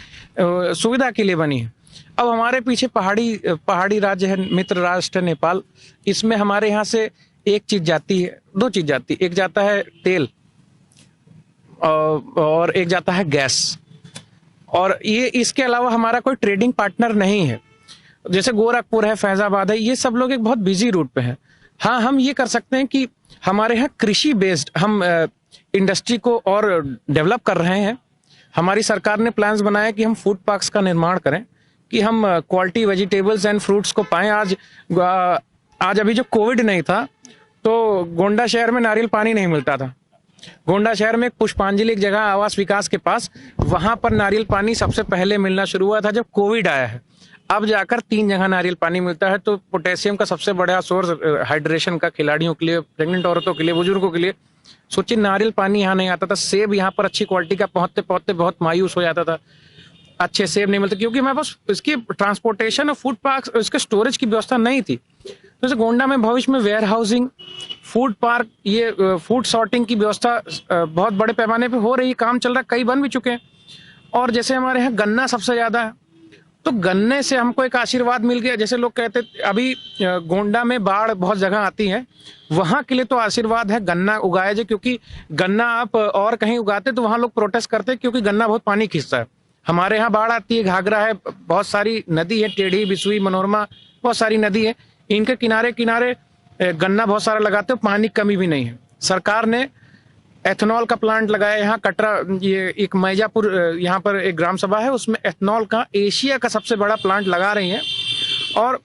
सुविधा के लिए बनी है। अब हमारे पीछे पहाड़ी राज्य है, मित्र राष्ट्र नेपाल, इसमें हमारे यहाँ से एक चीज जाती है, दो चीज जाती है, एक जाता है तेल और एक जाता है गैस, और ये इसके अलावा हमारा कोई ट्रेडिंग पार्टनर नहीं है। जैसे गोरखपुर है, फैजाबाद है, ये सब लोग एक बहुत बिजी रूट पे हैं। हाँ, हम ये कर सकते हैं कि हमारे यहाँ कृषि बेस्ड हम इंडस्ट्री को और डेवलप कर रहे हैं। हमारी सरकार ने प्लान्स बनाया कि हम फूड पार्क्स का निर्माण करें, कि हम क्वालिटी वेजिटेबल्स एंड फ्रूट्स को पाएं। आज अभी जो कोविड नहीं था, तो गोंडा शहर में नारियल पानी नहीं मिलता था। गोंडा शहर में पुष्पांजलि एक जगह आवास विकास के पास, वहां पर नारियल पानी सबसे पहले मिलना शुरू हुआ था जब कोविड आया है। अब जाकर 3 जगह नारियल पानी मिलता है। तो पोटेशियम का सबसे बड़ा सोर्स हाइड्रेशन का, खिलाड़ियों के लिए, प्रेग्नेंट औरतों के लिए, बुजुर्गों के लिए। सोचिए, नारियल पानी यहाँ नहीं आता था। सेब यहाँ पर अच्छी क्वालिटी का पहुंचते पहुंचते बहुत मायूस हो जाता था, अच्छे सेब नहीं मिलते, क्योंकि हमारे पास इसकी ट्रांसपोर्टेशन और फूड पार्क, इसके स्टोरेज की व्यवस्था नहीं थी। जैसे गोंडा में भविष्य में वेयर हाउसिंग, फूड पार्क, ये फूड सॉर्टिंग की व्यवस्था बहुत बड़े पैमाने पे हो रही है, काम चल रहा है, कई बन भी चुके हैं। और जैसे हमारे यहाँ गन्ना सबसे ज्यादा है, तो गन्ने से हमको एक आशीर्वाद मिल गया। जैसे लोग कहते, अभी गोंडा में बाढ़ बहुत जगह आती है, वहां के लिए तो आशीर्वाद है गन्ना उगाया जाए, क्योंकि गन्ना आप और कहीं उगाते तो वहां लोग प्रोटेस्ट करते, क्योंकि गन्ना बहुत पानी खींचता है। हमारे यहाँ बाढ़ आती है, घाघरा है, बहुत सारी नदी है, टेढ़ी, बिसुई, मनोरमा, बहुत सारी नदी है, इनके किनारे किनारे गन्ना बहुत सारा लगाते हो, पानी की कमी भी नहीं है। सरकार ने एथेनॉल का प्लांट लगाया यहाँ कटरा, ये एक मैजापुर, यहाँ पर एक ग्राम सभा है, उसमें एथेनॉल का एशिया का सबसे बड़ा प्लांट लगा रही है। और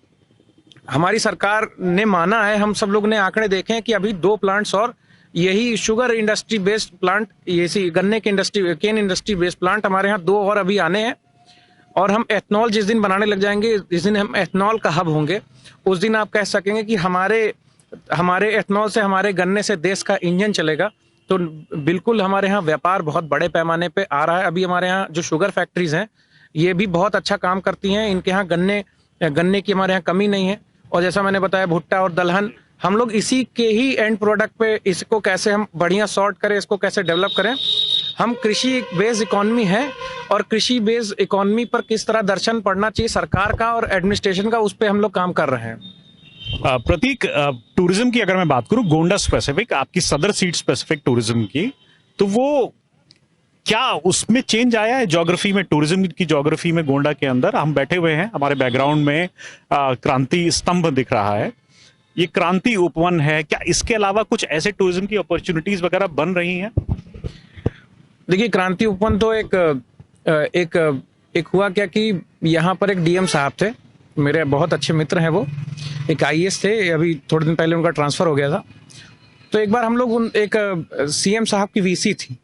हमारी सरकार ने माना है, हम सब लोग ने आंकड़े देखे हैं कि अभी 2 प्लांट्स और यही शुगर इंडस्ट्री बेस्ड प्लांट, ये गन्ने के industry, cane industry based plant हमारे यहाँ 2 और अभी आने हैं। और हम एथेनॉल जिस दिन बनाने लग जाएंगे, जिस दिन हम एथेनॉल का हब होंगे, उस दिन आप कह सकेंगे कि हमारे एथेनॉल से, हमारे गन्ने से देश का इंजन चलेगा। तो बिल्कुल हमारे यहाँ व्यापार बहुत बड़े पैमाने पे आ रहा है। अभी हमारे यहाँ जो शुगर फैक्ट्रीज हैं, ये भी बहुत अच्छा काम करती हैं। इनके यहाँ गन्ने की हमारे यहाँ कमी नहीं है। और जैसा मैंने बताया, भुट्टा और दलहन, हम लोग इसी के ही एंड प्रोडक्ट पे, इसको कैसे हम बढ़िया सॉर्ट करें, इसको कैसे डेवलप करें। हम कृषि बेस्ड इकोनॉमी है, और कृषि बेस्ड इकोनॉमी पर किस तरह दर्शन पड़ना चाहिए सरकार का और एडमिनिस्ट्रेशन का, उस पर हम लोग काम कर रहे हैं। प्रतीक, टूरिज्म की अगर मैं बात करूं, गोंडा स्पेसिफिक, आपकी सदर सीट स्पेसिफिक टूरिज्म की, तो वो क्या उसमें चेंज आया है ज्योग्राफी में, टूरिज्म की ज्योग्राफी में? गोंडा के अंदर हम बैठे हुए हैं, हमारे बैकग्राउंड में क्रांति स्तंभ दिख रहा है, ये क्रांति उपवन है। क्या इसके अलावा कुछ ऐसे टूरिज्म की अपॉर्चुनिटीज वगैरह बन रही हैं? देखिए, क्रांति उपवन तो एक हुआ क्या कि यहाँ पर एक डीएम साहब थे, मेरे बहुत अच्छे मित्र हैं वो, एक आईएएस थे, अभी थोड़े दिन पहले उनका ट्रांसफर हो गया था। तो एक बार हम लोग एक सीएम साहब की वीसी थी,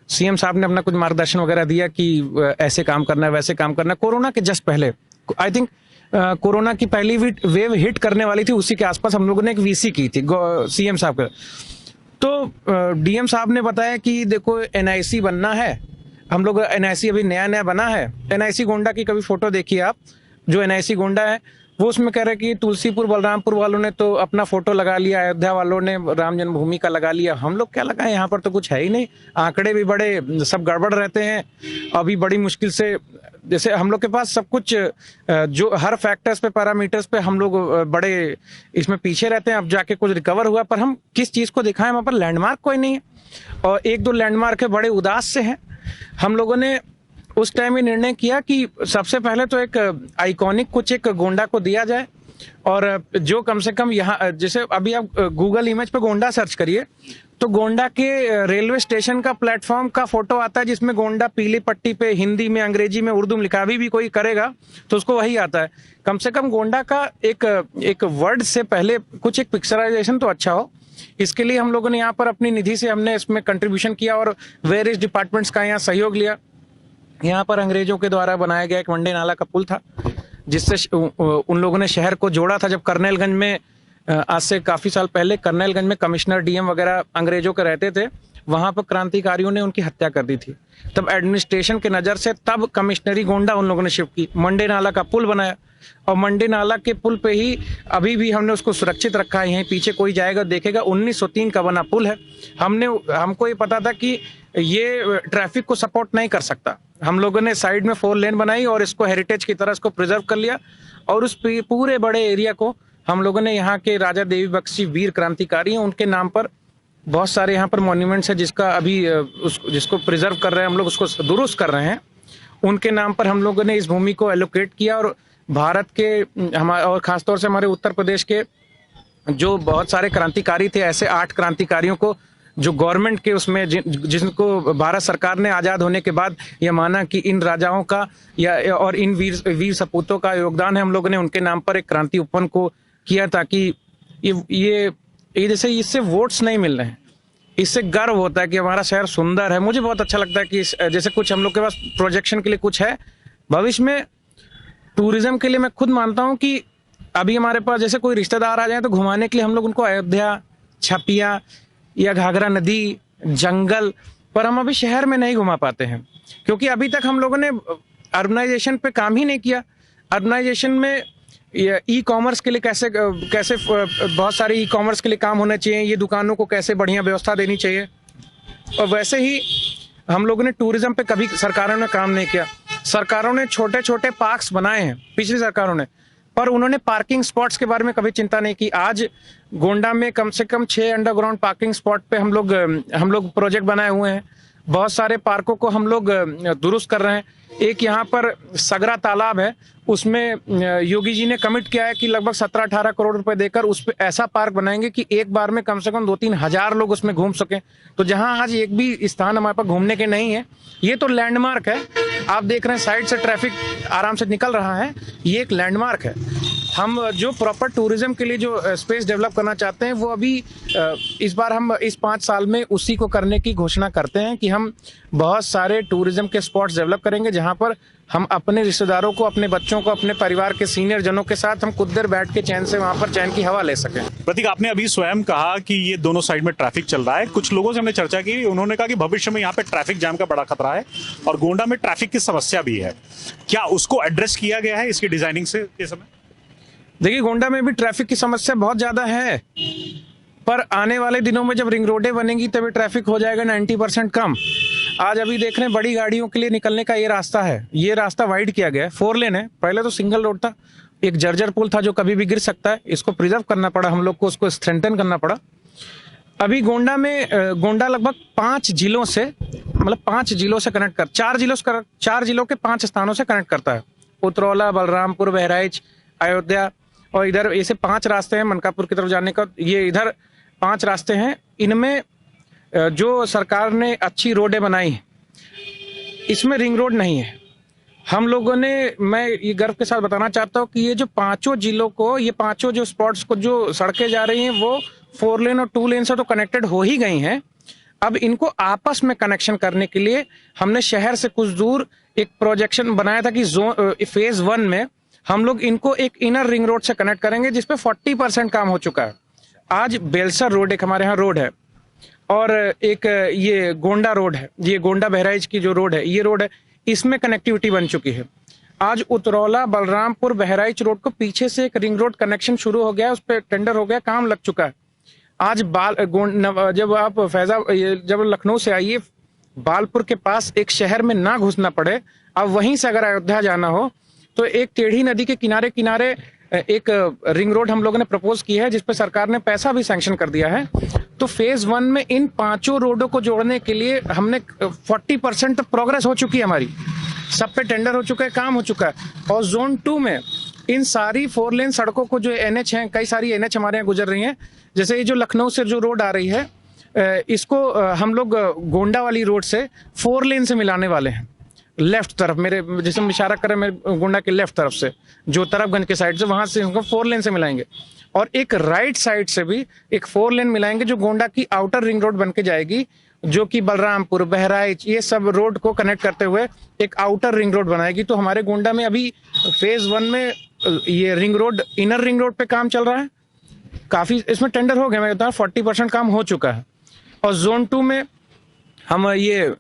सीएम साहब ने अपना कुछ मार्गदर्शन वगैरह दिया कि ऐसे काम करना है, वैसे काम करना है। कोरोना के जस्ट पहले, आई थिंक कोरोना की पहली वेव हिट करने वाली थी, उसी के आसपास हम लोगों ने एक वीसी की थी सीएम साहब का। तो डीएम साहब ने बताया कि देखो एनआईसी बनना है, हम लोग एनआईसी अभी नया नया बना है। एनआईसी गोंडा की कभी फोटो देखिए आप, जो एनआईसी गोंडा है वो उसमें कह रहे कि तुलसीपुर बलरामपुर वालों ने तो अपना फोटो लगा लिया, अयोध्या वालों ने राम जन्मभूमि का लगा लिया, हम लोग क्या लगाए, यहाँ पर तो कुछ है ही नहीं, आंकड़े भी बड़े सब गड़बड़ रहते हैं। अभी बड़ी मुश्किल से, जैसे हम लोग के पास सब कुछ जो हर फैक्टर्स पे, पैरामीटर्स पे हम लोग बड़े इसमें पीछे रहते हैं। अब जाके कुछ रिकवर हुआ, पर हम किस चीज़ को दिखाएं, वहाँ पर लैंडमार्क कोई नहीं है, और एक दो लैंडमार्क है बड़े उदास से हैं। हम लोगों ने उस टाइम ये निर्णय किया कि सबसे पहले तो एक आइकॉनिक कुछ एक गोंडा को दिया जाए, और जो कम से कम यहाँ, जैसे अभी आप गूगल इमेज पे गोंडा सर्च करिए तो गोंडा के रेलवे स्टेशन का प्लेटफॉर्म का फोटो आता है, जिसमें गोंडा पीली पट्टी पे हिंदी में, अंग्रेजी में, उर्दू में लिखा। अभी भी कोई करेगा तो उसको वही आता है। कम से कम गोंडा का एक वर्ड से पहले कुछ एक पिक्चराइजेशन तो अच्छा हो। इसके लिए हम लोगों ने यहाँ पर अपनी निधि से हमने इसमें कंट्रीब्यूशन किया और वेरियस डिपार्टमेंट्स का यहाँ सहयोग लिया। यहाँ पर अंग्रेजों के द्वारा बनाया गया एक वनडे नाला का पुल था, जिससे उन लोगों ने शहर को जोड़ा था। जब कर्नेलगंज में आज से काफी साल पहले कर्नेलगंज में कमिश्नर डीएम वगैरह अंग्रेजों के रहते थे, वहां पर क्रांतिकारियों ने उनकी हत्या कर दी थी। तब एडमिनिस्ट्रेशन के नजर से तब कमिश्नरी गोंडा उन लोगों ने शिफ्ट की, मंडे नाला का पुल बनाया, और मंडे नाला के पुल पे ही अभी भी हमने उसको सुरक्षित रखा है। यहीं पीछे कोई जाएगा देखेगा 1903 का बना पुल है। हमको ये पता था कि ये ट्रैफिक को सपोर्ट नहीं कर सकता, हम लोगों ने साइड में 4 लेन बनाई और इसको हेरिटेज की तरह इसको प्रिजर्व कर लिया, और उस पूरे बड़े एरिया को हम लोगों ने यहाँ के राजा देवी बख्शी वीर क्रांतिकारी हैं, उनके नाम पर बहुत सारे यहाँ पर मॉन्यूमेंट्स है, जिसका अभी जिसको प्रिजर्व कर रहे हैं हम लोग, उसको दुरुस्त कर रहे हैं। उनके नाम पर हम लोगों ने इस भूमि को एलोकेट किया, और भारत के हमारे और खासतौर से हमारे उत्तर प्रदेश के जो बहुत सारे क्रांतिकारी थे, ऐसे 8 क्रांतिकारियों को जो गवर्नमेंट के उसमें जिनको भारत सरकार ने आज़ाद होने के बाद यह माना कि इन राजाओं का या और इन वीर सपूतों का योगदान है, हम लोगों ने उनके नाम पर एक क्रांति उपवन को किया, ताकि ये जैसे इससे वोट्स नहीं मिल रहे हैं, इससे गर्व होता है कि हमारा शहर सुंदर है। मुझे बहुत अच्छा लगता है कि जैसे कुछ हम लोग के पास प्रोजेक्शन के लिए कुछ है भविष्य में टूरिज्म के लिए। मैं खुद मानता हूँ कि अभी हमारे पास जैसे कोई रिश्तेदार आ जाए तो घुमाने के लिए हम लोग उनको अयोध्या, छपिया या घाघरा नदी, जंगल, पर हम अभी शहर में नहीं घुमा पाते हैं, क्योंकि अभी तक हम लोगों ने अर्बनाइजेशन पे काम ही नहीं किया। अर्बनाइजेशन में ई कॉमर्स के लिए कैसे बहुत सारे ई कॉमर्स के लिए काम होना चाहिए, ये दुकानों को कैसे बढ़िया व्यवस्था देनी चाहिए, और वैसे ही हम लोगों ने टूरिज्म पे कभी सरकारों ने काम नहीं किया। सरकारों ने छोटे छोटे पार्क्स बनाए हैं पिछली सरकारों ने, पर उन्होंने पार्किंग स्पॉट्स के बारे में कभी चिंता नहीं की। आज गोंडा में कम से कम 6 अंडरग्राउंड पार्किंग स्पॉट पे हम लोग प्रोजेक्ट बनाए हुए हैं। बहुत सारे पार्कों को हम लोग दुरुस्त कर रहे हैं। एक यहाँ पर सगरा तालाब है, उसमें योगी जी ने कमिट किया है कि लगभग 17-18 करोड़ रुपए देकर उस पर ऐसा पार्क बनाएंगे कि एक बार में कम से कम 2-3 हजार लोग उसमें घूम सकें। तो जहां आज एक भी स्थान हमारे पास घूमने के नहीं है, ये तो लैंडमार्क है। आप देख रहे हैं साइड से ट्रैफिक आराम से निकल रहा है, ये एक लैंडमार्क है। हम जो प्रॉपर टूरिज्म के लिए जो स्पेस डेवलप करना चाहते हैं, वो अभी इस बार हम इस 5 साल में उसी को करने की घोषणा करते हैं कि हम बहुत सारे टूरिज्म के स्पॉट्स डेवलप करेंगे, जहां पर हम अपने रिश्तेदारों को, अपने बच्चों को, अपने परिवार के सीनियर जनों के साथ हम खुद देर बैठ के चैन से वहां पर चैन की हवा ले सकें। प्रतीक, आपने अभी स्वयं कहा कि ये दोनों साइड में ट्रैफिक चल रहा है। कुछ लोगों से हमने चर्चा की, उन्होंने कहा कि भविष्य में यहाँ पे ट्रैफिक जाम का बड़ा खतरा है और गोंडा में ट्रैफिक की समस्या भी है। क्या उसको एड्रेस किया गया है इसकी डिजाइनिंग से के समय? देखिए, गोंडा में भी ट्रैफिक की समस्या बहुत ज्यादा है, पर आने वाले दिनों में जब रिंग रोडें बनेंगी तभी ट्रैफिक हो जाएगा 90% कम। आज अभी देख रहे हैं बड़ी गाड़ियों के लिए निकलने का ये रास्ता है, ये रास्ता वाइड किया गया है, 4 लेन है। पहले तो सिंगल रोड था, एक जर्जर पुल था जो कभी भी गिर सकता है, इसको प्रिजर्व करना पड़ा हम लोग को, उसको स्ट्रेंथन करना पड़ा। अभी गोंडा लगभग 5 जिलों से मतलब 5 जिलों से कनेक्ट कर 4 जिलों के 5 स्थानों से कनेक्ट करता है। उतरौला, बलरामपुर, बहराइच, अयोध्या, और इधर ऐसे 5 रास्ते हैं मनकापुर की तरफ जाने का। ये इधर 5 रास्ते हैं। इनमें जो सरकार ने अच्छी रोडें बनाई हैं, इसमें रिंग रोड नहीं है। हम लोगों ने, मैं ये गर्व के साथ बताना चाहता हूँ कि ये जो 5 जिलों को, ये 5 जो स्पॉट्स को जो सड़कें जा रही हैं वो 4 लेन और 2 लेन से तो कनेक्टेड हो ही गई हैं। अब इनको आपस में कनेक्शन करने के लिए हमने शहर से कुछ दूर एक प्रोजेक्शन बनाया था कि फेज 1 में हम लोग इनको एक इनर रिंग रोड से कनेक्ट करेंगे, जिसपे 40% काम हो चुका है। आज बेलसर रोड एक हमारे यहाँ रोड है, और एक ये गोंडा रोड है, ये गोंडा बहराइच की जो रोड है, ये रोड है, इसमें कनेक्टिविटी बन चुकी है। आज उतरौला, बलरामपुर, बहराइच रोड को पीछे से एक रिंग रोड कनेक्शन शुरू हो गया है, उस पर टेंडर हो गया, काम लग चुका है। आज जब आप जब लखनऊ से आइए, बालपुर के पास एक शहर में ना घुसना पड़े, अब वहीं से अगर अयोध्या जाना हो तो एक टेढ़ी नदी के किनारे किनारे एक रिंग रोड हम लोगों ने प्रपोज की है, जिसपे सरकार ने पैसा भी सैंक्शन कर दिया है। तो फेज 1 में इन 5 रोडों को जोड़ने के लिए हमने 40% प्रोग्रेस हो चुकी है हमारी, सब पे टेंडर हो चुका है, काम हो चुका है। और जोन 2 में इन सारी 4 लेन सड़कों को, जो NH हैं, कई सारी NH हमारे यहाँ गुजर रही हैं, जैसे ये जो लखनऊ से जो रोड आ रही है, इसको हम लोग गोंडा वाली रोड से 4 लेन से मिलाने वाले हैं। लेफ्ट तरफ मेरे, जैसे हम इशारा कर रहे हैं, मेरे गोंडा के लेफ्ट तरफ से, जो तरफगंज के साइड से, वहां से इनको 4 लेन से मिलाएंगे। और एक राइट साइड से भी एक 4 लेन मिलाएंगे, जो गोंडा की आउटर रिंग रोड बन के जाएगी, जो कि बलरामपुर, बहराइच, ये सब रोड को कनेक्ट करते हुए एक आउटर रिंग रोड बनाएगी। तो हमारे गोंडा में अभी फेज 1 में ये ring road, inner ring road पे काम चल रहा है, काफी इसमें टेंडर हो गया, मैं कहता हूँ 40% काम हो चुका है। और जोन 2 में हम ये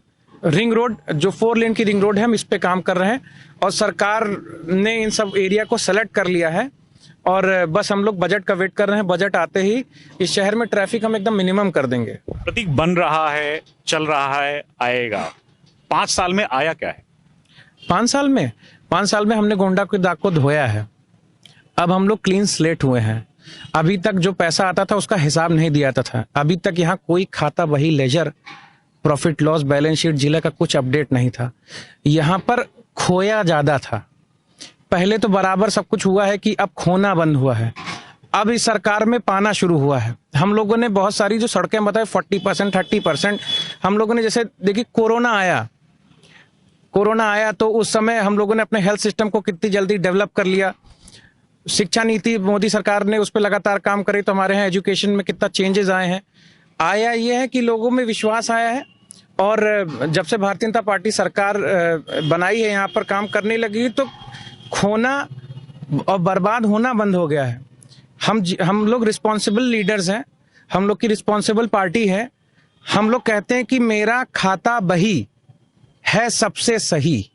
रिंग रोड, जो 4 लेन की रिंग रोड है, हम इस पे काम कर रहे हैं, और सरकार ने इन सब एरिया को सेलेक्ट कर लिया है, और बस हम लोग बजट का वेट कर रहे हैं। बजट आते ही इस शहर में ट्रैफिक हम एकदम मिनिमम कर देंगे। प्रतीक, बन रहा है, चल रहा है, आएगा, 5 साल में आया क्या है? 5 साल में हमने गोंडा के दाग को धोया है। अब हम लोग क्लीन स्लेट हुए हैं। अभी तक जो पैसा आता था उसका हिसाब नहीं दिया था। अभी तक यहाँ कोई खाता बही, ledger, profit loss, balance sheet, जिला का कुछ अपडेट नहीं था। यहाँ पर खोया ज्यादा था। पहले तो बराबर सब कुछ हुआ है कि अब खोना बंद हुआ है। अब इस सरकार में पाना शुरू हुआ है। हम लोगों ने बहुत सारी जो सड़कें बताए, 40%, 30%, हम लोगों ने, जैसे देखिए कोरोना आया तो उस समय हम लोगों ने अपने हेल्थ सिस्टम को कितनी जल्दी डेवलप कर लिया। शिक्षा नीति मोदी सरकार ने उस पर लगातार काम करे, तो हमारे यहाँ एजुकेशन में कितना चेंजेस आए हैं। आया ये है कि लोगों में विश्वास आया है, और जब से भारतीय जनता पार्टी सरकार बनाई है, यहाँ पर काम करने लगी, तो खोना और बर्बाद होना बंद हो गया है। हम लोग रिस्पॉन्सिबल लीडर्स हैं, हम लोग की रिस्पॉन्सिबल पार्टी है। हम लोग कहते हैं कि मेरा खाता बही है सबसे सही।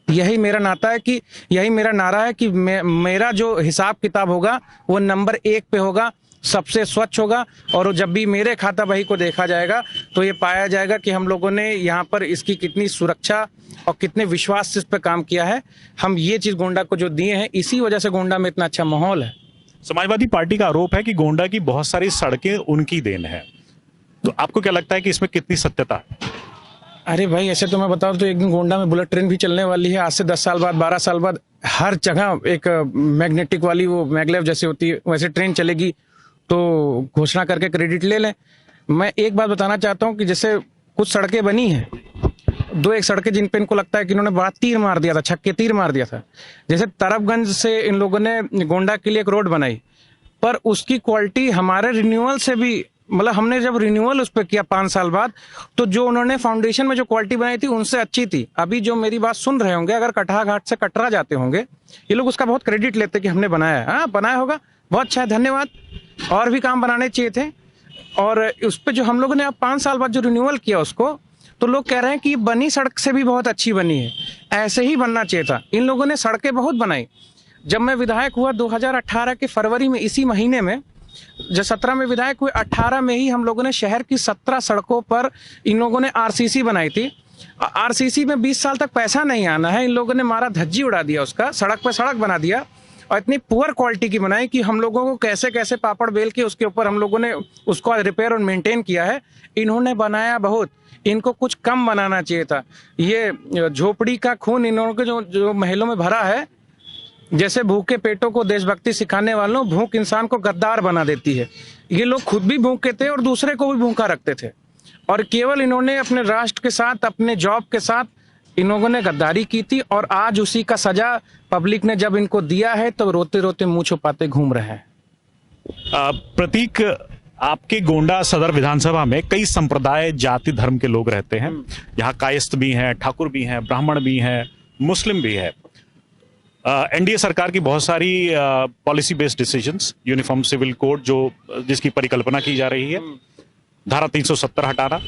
यही मेरा नाता है, कि यही मेरा नारा है कि मेरा जो हिसाब किताब होगा वो नंबर 1 पे होगा, सबसे स्वच्छ होगा। और जब भी मेरे खाता बही को देखा जाएगा तो ये पाया जाएगा कि हम लोगों ने यहाँ पर इसकी कितनी सुरक्षा और कितने विश्वास से इस पर काम किया है। हम ये चीज गोंडा को जो दिए हैं, इसी वजह से गोंडा में इतना अच्छा माहौल है। समाजवादी पार्टी का आरोप है कि गोंडा की बहुत सारी सड़कें उनकी देन है, तो आपको क्या लगता है कि इसमें कितनी सत्यता है? अरे भाई, ऐसे तो मैं बताऊं तो एक दिन गोंडा में बुलेट ट्रेन भी चलने वाली है। आज से 10 साल बाद, 12 साल बाद, हर जगह एक मैग्नेटिक वाली, वो मैगलेव जैसे होती है, वैसे ट्रेन चलेगी। तो घोषणा करके क्रेडिट ले लें। मैं एक बात बताना चाहता हूँ कि जैसे कुछ सड़कें बनी हैं, 2-1 सड़कें जिन पे इनको लगता है कि इन्होंने बड़ा तीर मार दिया था, छक्के तीर मार दिया था। जैसे तरफगंज से इन लोगों ने गोंडा के लिए एक रोड बनाई, पर उसकी क्वालिटी हमारे रिन्यूअल से भी, मतलब हमने जब रिन्यूअल उस पर किया 5 साल बाद, तो जो उन्होंने फाउंडेशन में जो क्वालिटी बनाई थी उनसे अच्छी थी। अभी जो मेरी बात सुन रहे होंगे, अगर कटहा घाट से कटरा जाते होंगे, ये लोग उसका बहुत क्रेडिट लेते कि हमने बनाया है। हाँ, बनाया होगा, बहुत अच्छा है, धन्यवाद। और भी काम बनाने चाहिए थे। और उस पर जो हम लोगों ने अब 5 साल बाद जो रिन्यूअल किया उसको, तो लोग कह रहे हैं कि ये बनी सड़क से भी बहुत अच्छी बनी है, ऐसे ही बनना चाहिए था। इन लोगों ने सड़कें बहुत बनाई। जब मैं विधायक हुआ 2018 के फरवरी में, इसी महीने में, जब 17 में विधायक हुए, 18 में ही हम लोगों ने शहर की 17 सड़कों पर इन लोगों ने RCC बनाई थी। RCC में 20 साल तक पैसा नहीं आना है, इन लोगों ने मारा धज्जी उड़ा दिया उसका, सड़क पर सड़क बना दिया। और इतनी पुअर क्वालिटी की बनाई कि हम लोगों को कैसे कैसे पापड़ बेल के उसके ऊपर हम लोगों ने उसको रिपेयर और मेंटेन किया है। इन्होंने बनाया बहुत, इनको कुछ कम बनाना चाहिए था। ये झोपड़ी का खून इन्होंने जो महलों में भरा है, जैसे भूखे पेटों को देशभक्ति सिखाने वालों, भूख इंसान को गद्दार बना देती है। ये लोग खुद भी भूखे थे और दूसरे को भी भूखा रखते थे, और केवल इन्होंने अपने राष्ट्र के साथ, अपने जॉब के साथ इन लोगों ने गद्दारी की थी। और आज उसी का सजा पब्लिक ने जब इनको दिया है तो रोते रोते मुंह छुपाते घूम रहे हैं। प्रतीक, आपके गोंडा सदर विधानसभा में कई संप्रदाय, जाति, धर्म के लोग रहते हैं। यहाँ कायस्थ भी हैं, ठाकुर भी हैं, ब्राह्मण भी हैं, मुस्लिम भी है। एनडीए सरकार की बहुत सारी policy based decisions, uniform civil code जिसकी परिकल्पना की जा रही है, धारा 370 हटाना,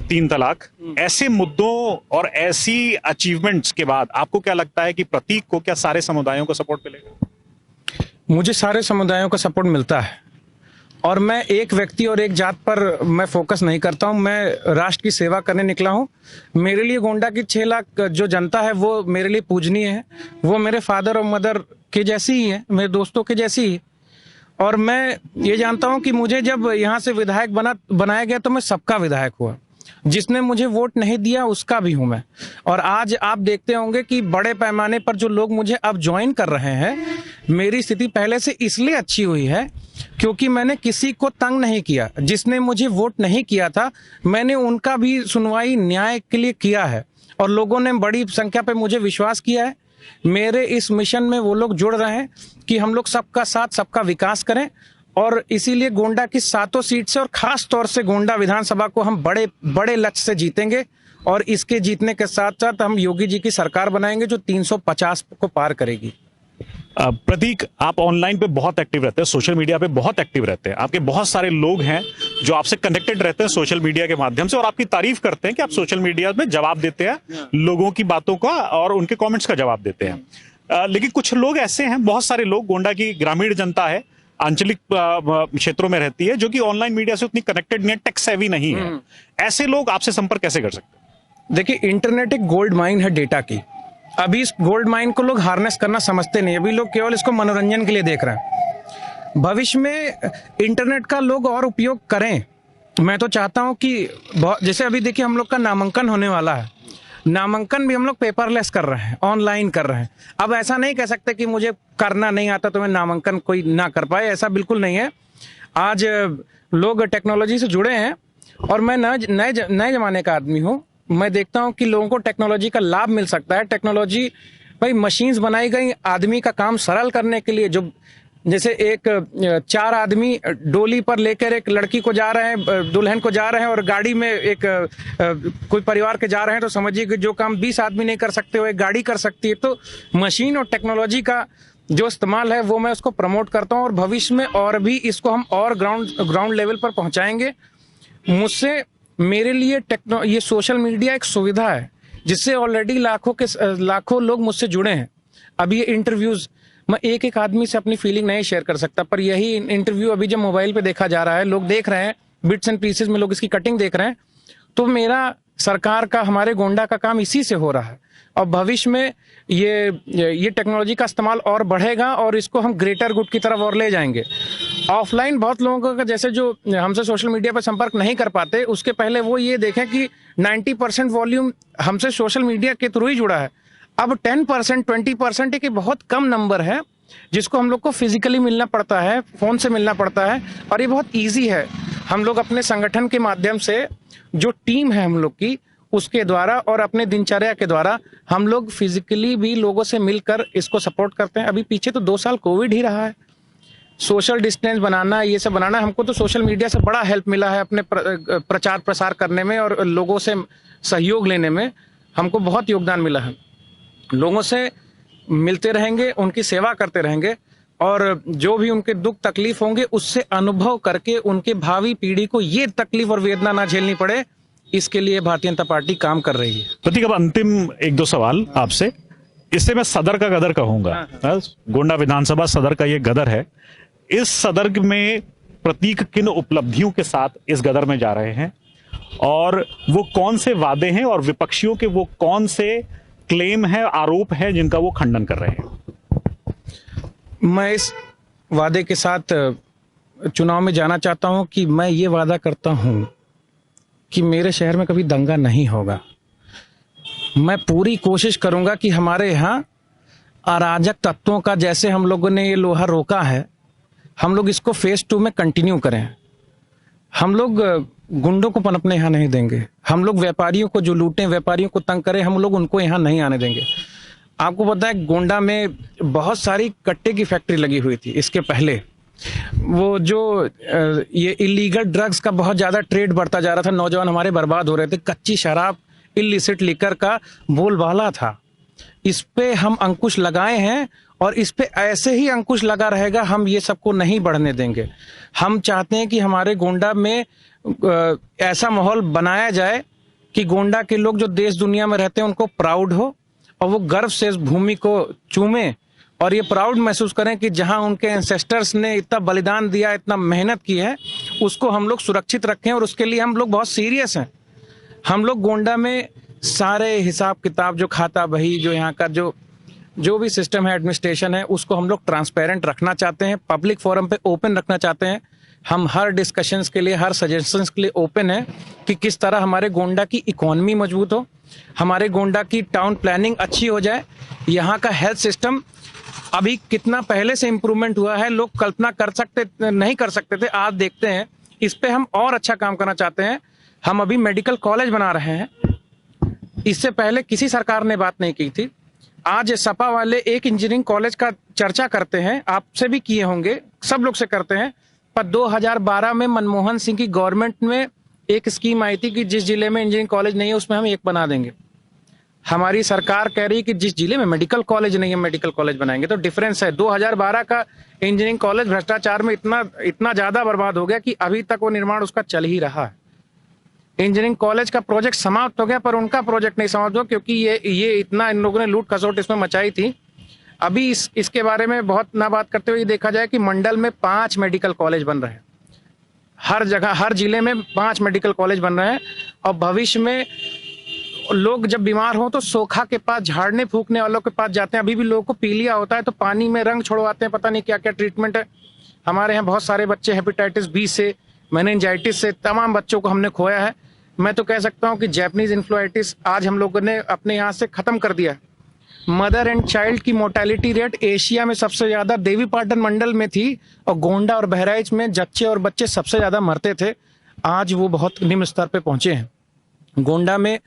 3 तलाक, ऐसे मुद्दों और ऐसी अचीवमेंट्स के बाद आपको क्या लगता है कि प्रतीक को क्या सारे समुदायों का सपोर्ट मिलेगा? मुझे सारे समुदायों का सपोर्ट मिलता है, और मैं एक व्यक्ति और एक जात पर मैं फोकस नहीं करता हूं। मैं राष्ट्र की सेवा करने निकला हूं। मेरे लिए गोंडा की 6 लाख जो जनता है वो मेरे लिए पूजनीय है। वो मेरे फादर और मदर के जैसी ही है, मेरे दोस्तों के जैसी ही। और मैं ये जानता हूं कि मुझे जब यहाँ से विधायक बनाया गया तो मैं सबका विधायक हुआ। जिसने मुझे वोट नहीं दिया उसका भी हूं मैं। और आज आप देखते होंगे कि बड़े पैमाने पर जो लोग मुझे अब ज्वाइन कर रहे हैं, मेरी स्थिति पहले से इसलिए अच्छी हुई है क्योंकि मैंने किसी को तंग नहीं किया। जिसने मुझे वोट नहीं किया था, मैंने उनका भी सुनवाई न्याय के लिए किया है, और लोगों ने बड़ी संख्या पे मुझे विश्वास किया है। मेरे इस मिशन में वो लोग जुड़ रहे हैं कि हम लोग सबका साथ, सबका विकास करें। और इसीलिए गोंडा की 7 सीट से, और खास तौर से गोंडा विधानसभा को हम बड़े बड़े लक्ष्य से जीतेंगे। और इसके जीतने के साथ साथ हम योगी जी की सरकार बनाएंगे जो 350 को पार करेगी। प्रतीक, आप ऑनलाइन पे बहुत एक्टिव रहते हैं, सोशल मीडिया पे बहुत एक्टिव रहते हैं। आपके बहुत सारे लोग हैं जो आपसे कनेक्टेड रहते हैं सोशल मीडिया के माध्यम से, और आपकी तारीफ करते हैं कि आप सोशल मीडिया में जवाब देते हैं लोगों की बातों का और उनके कमेंट्स का जवाब देते हैं। लेकिन कुछ लोग ऐसे हैं, बहुत सारे लोग, गोंडा की ग्रामीण जनता है, आंचलिक क्षेत्रों में रहती है, जो कि ऑनलाइन मीडिया से उतनी कनेक्टेड नहीं है, टेक सेवी नहीं है। ऐसे लोग आपसे संपर्क कैसे कर सकते हैं? देखिए, इंटरनेट एक गोल्ड माइन है डेटा की। अभी इस गोल्ड माइन को लोग हार्नेस करना समझते नहीं। अभी लोग केवल इसको मनोरंजन के लिए देख रहे हैं। भविष्य में इंटरनेट का लोग और उपयोग करें। मैं तो चाहता हूं कि जैसे अभी देखिए हम लोग का नामांकन होने वाला है, नामांकन भी हम लोग पेपरलेस कर रहे हैं, ऑनलाइन कर रहे हैं। अब ऐसा नहीं कह सकते कि मुझे करना नहीं आता तो मैं नामांकन कोई ना कर पाए, ऐसा बिल्कुल नहीं है। आज लोग टेक्नोलॉजी से जुड़े हैं, और मैं नए जमाने का आदमी हूँ। मैं देखता हूँ कि लोगों को टेक्नोलॉजी का लाभ मिल सकता है। टेक्नोलॉजी, भाई मशीन्स बनाई गई आदमी का काम सरल करने के लिए। जो जैसे 4 आदमी डोली पर लेकर एक लड़की को जा रहे हैं, दुल्हन को जा रहे हैं, और गाड़ी में एक कोई परिवार के जा रहे हैं, तो समझिए कि जो काम 20 आदमी नहीं कर सकते वो एक गाड़ी कर सकती है। तो मशीन और टेक्नोलॉजी का जो इस्तेमाल है वो मैं उसको प्रमोट करता हूँ, और भविष्य में और भी इसको हम और ग्राउंड लेवल पर पहुँचाएंगे। मुझसे, मेरे लिए ये सोशल मीडिया एक सुविधा है जिससे ऑलरेडी लाखों लोग मुझसे जुड़े हैं। अब ये इंटरव्यूज, मैं एक आदमी से अपनी फीलिंग नहीं शेयर कर सकता, पर यही इंटरव्यू अभी जब मोबाइल पे देखा जा रहा है, लोग देख रहे हैं, बिट्स एंड पीसेस में लोग इसकी कटिंग देख रहे हैं, तो मेरा सरकार का, हमारे गोंडा का काम इसी से हो रहा है। और भविष्य में ये टेक्नोलॉजी का इस्तेमाल और बढ़ेगा, और इसको हम ग्रेटर गुड की तरफ और ले जाएंगे। ऑफलाइन बहुत लोगों का, जैसे जो हमसे सोशल मीडिया पर संपर्क नहीं कर पाते, उसके पहले वो ये देखें कि 90% वॉल्यूम हमसे सोशल मीडिया के थ्रू ही जुड़ा है। अब 10%, 20% एक बहुत कम नंबर है जिसको हम लोग को फिजिकली मिलना पड़ता है, फोन से मिलना पड़ता है, और ये बहुत ईजी है। हम लोग अपने संगठन के माध्यम से, जो टीम है हम लोग की, उसके द्वारा और अपने दिनचर्या के द्वारा हम लोग फिजिकली भी लोगों से मिलकर इसको सपोर्ट करते हैं। अभी पीछे तो 2 साल कोविड ही रहा है। सोशल डिस्टेंस बनाना, ये सब बनाना, हमको तो सोशल मीडिया से बड़ा हेल्प मिला है अपने प्रचार प्रसार करने में, और लोगों से सहयोग लेने में हमको बहुत योगदान मिला है। लोगों से मिलते रहेंगे, उनकी सेवा करते रहेंगे, और जो भी उनके दुख तकलीफ होंगे उससे अनुभव करके उनके भावी पीढ़ी को ये तकलीफ और वेदना ना झेलनी पड़े, इसके लिए भारतीय जनता पार्टी काम कर रही है। प्रतीक, अब अंतिम 1-2 सवाल आपसे। इससे मैं सदर का गदर कहूंगा। गोंडा विधानसभा सदर का ये गदर है। इस सदर में प्रतीक किन उपलब्धियों के साथ इस गदर में जा रहे हैं, और वो कौन से वादे हैं, और विपक्षियों के वो कौन से क्लेम है, आरोप है, जिनका वो खंडन कर रहे हैं? मैं इस वादे के साथ चुनाव में जाना चाहता हूं कि मैं ये वादा करता हूं कि मेरे शहर में कभी दंगा नहीं होगा। मैं पूरी कोशिश करूंगा कि हमारे यहाँ अराजक तत्वों का, जैसे हम लोगों ने ये लोहा रोका है, हम लोग इसको फेज 2 में कंटिन्यू करें। हम लोग गुंडों को पनपने यहाँ नहीं देंगे। हम लोग व्यापारियों को जो लूटें, व्यापारियों को तंग करें, हम लोग उनको यहाँ नहीं आने देंगे। आपको पता है गोंडा में बहुत सारी कट्टे की फैक्ट्री लगी हुई थी। इसके पहले वो जो ये इलीगल ड्रग्स का बहुत ज़्यादा ट्रेड बढ़ता जा रहा था, नौजवान हमारे बर्बाद हो रहे थे, कच्ची शराब, इलिसिट लिकर का बोलबाला था। इस पे हम अंकुश लगाए हैं और इस पे ऐसे ही अंकुश लगा रहेगा। हम ये सबको नहीं बढ़ने देंगे। हम चाहते हैं कि हमारे गोंडा में ऐसा माहौल बनाया जाए कि गोंडा के लोग जो देश दुनिया में रहते हैं उनको प्राउड हो और वो गर्व से इस भूमि को चूमें और ये प्राउड महसूस करें कि जहां उनके एंसेस्टर्स ने इतना बलिदान दिया, इतना मेहनत की है, उसको हम लोग सुरक्षित रखें। और उसके लिए हम लोग बहुत सीरियस हैं। हम लोग गोंडा में सारे हिसाब किताब, जो खाता बही, जो यहाँ का जो भी सिस्टम है, एडमिनिस्ट्रेशन है, उसको हम लोग ट्रांसपेरेंट रखना चाहते हैं, पब्लिक फोरम पे ओपन रखना चाहते हैं। हम हर डिस्कशंस के लिए, हर सजेशंस के लिए ओपन है कि किस तरह हमारे गोंडा की इकोनॉमी मजबूत हो, हमारे गोंडा की टाउन प्लानिंग अच्छी हो जाए, यहाँ का हेल्थ सिस्टम अभी कितना पहले से इम्प्रूवमेंट हुआ है, लोग कल्पना नहीं कर सकते थे, आज देखते हैं। इस पे हम और अच्छा काम करना चाहते हैं। हम अभी मेडिकल कॉलेज बना रहे हैं, इससे पहले किसी सरकार ने बात नहीं की थी। आज सपा वाले एक इंजीनियरिंग कॉलेज का चर्चा करते हैं, आपसे भी किए होंगे, सब लोग से करते हैं, पर 2012 में मनमोहन सिंह की गवर्नमेंट में एक स्कीम आई थी कि जिस जिले में इंजीनियरिंग कॉलेज नहीं है उसमें हम एक बना देंगे। हमारी सरकार कह रही है कि जिस जिले में मेडिकल कॉलेज नहीं है मेडिकल कॉलेज बनाएंगे। तो डिफरेंस है। 2012 का इंजीनियरिंग कॉलेज भ्रष्टाचार में इतना ज्यादा बर्बाद हो गया कि अभी तक वो निर्माण उसका चल ही रहा है। इंजीनियरिंग कॉलेज का प्रोजेक्ट समाप्त हो गया, पर उनका प्रोजेक्ट नहीं समाप्त हुआ क्योंकि ये इतना इन लोगों ने लूट खसोट इसमें मचाई थी। अभी इसके बारे में बहुत ना बात करते हुए देखा जाए कि मंडल में 5 मेडिकल कॉलेज बन रहे हैं, हर जगह, हर जिले में 5 मेडिकल कॉलेज बन रहे हैं। और भविष्य में लोग जब बीमार हो तो सोखा के पास, झाड़ने फूकने वालों के पास जाते हैं। अभी भी लोगों को पीलिया होता है तो पानी में रंग छोड़वाते हैं, पता नहीं क्या क्या ट्रीटमेंट है। हमारे यहाँ बहुत सारे बच्चे हेपेटाइटिस बी से, मेनिंजाइटिस से, तमाम बच्चों को हमने खोया है। मैं तो कह सकता हूँ कि जैपनीज इन्फ्लुएंजाइटिस आज हम लोगों ने अपने यहाँ से खत्म कर दिया। मदर एंड चाइल्ड की मोर्टेलिटी रेट एशिया में सबसे ज्यादा देवीपाटन मंडल में थी और गोंडा और बहराइच में जच्चे और बच्चे सबसे ज्यादा मरते थे। आज वो बहुत निम्न स्तर पे पहुंचे हैं। गोंडा में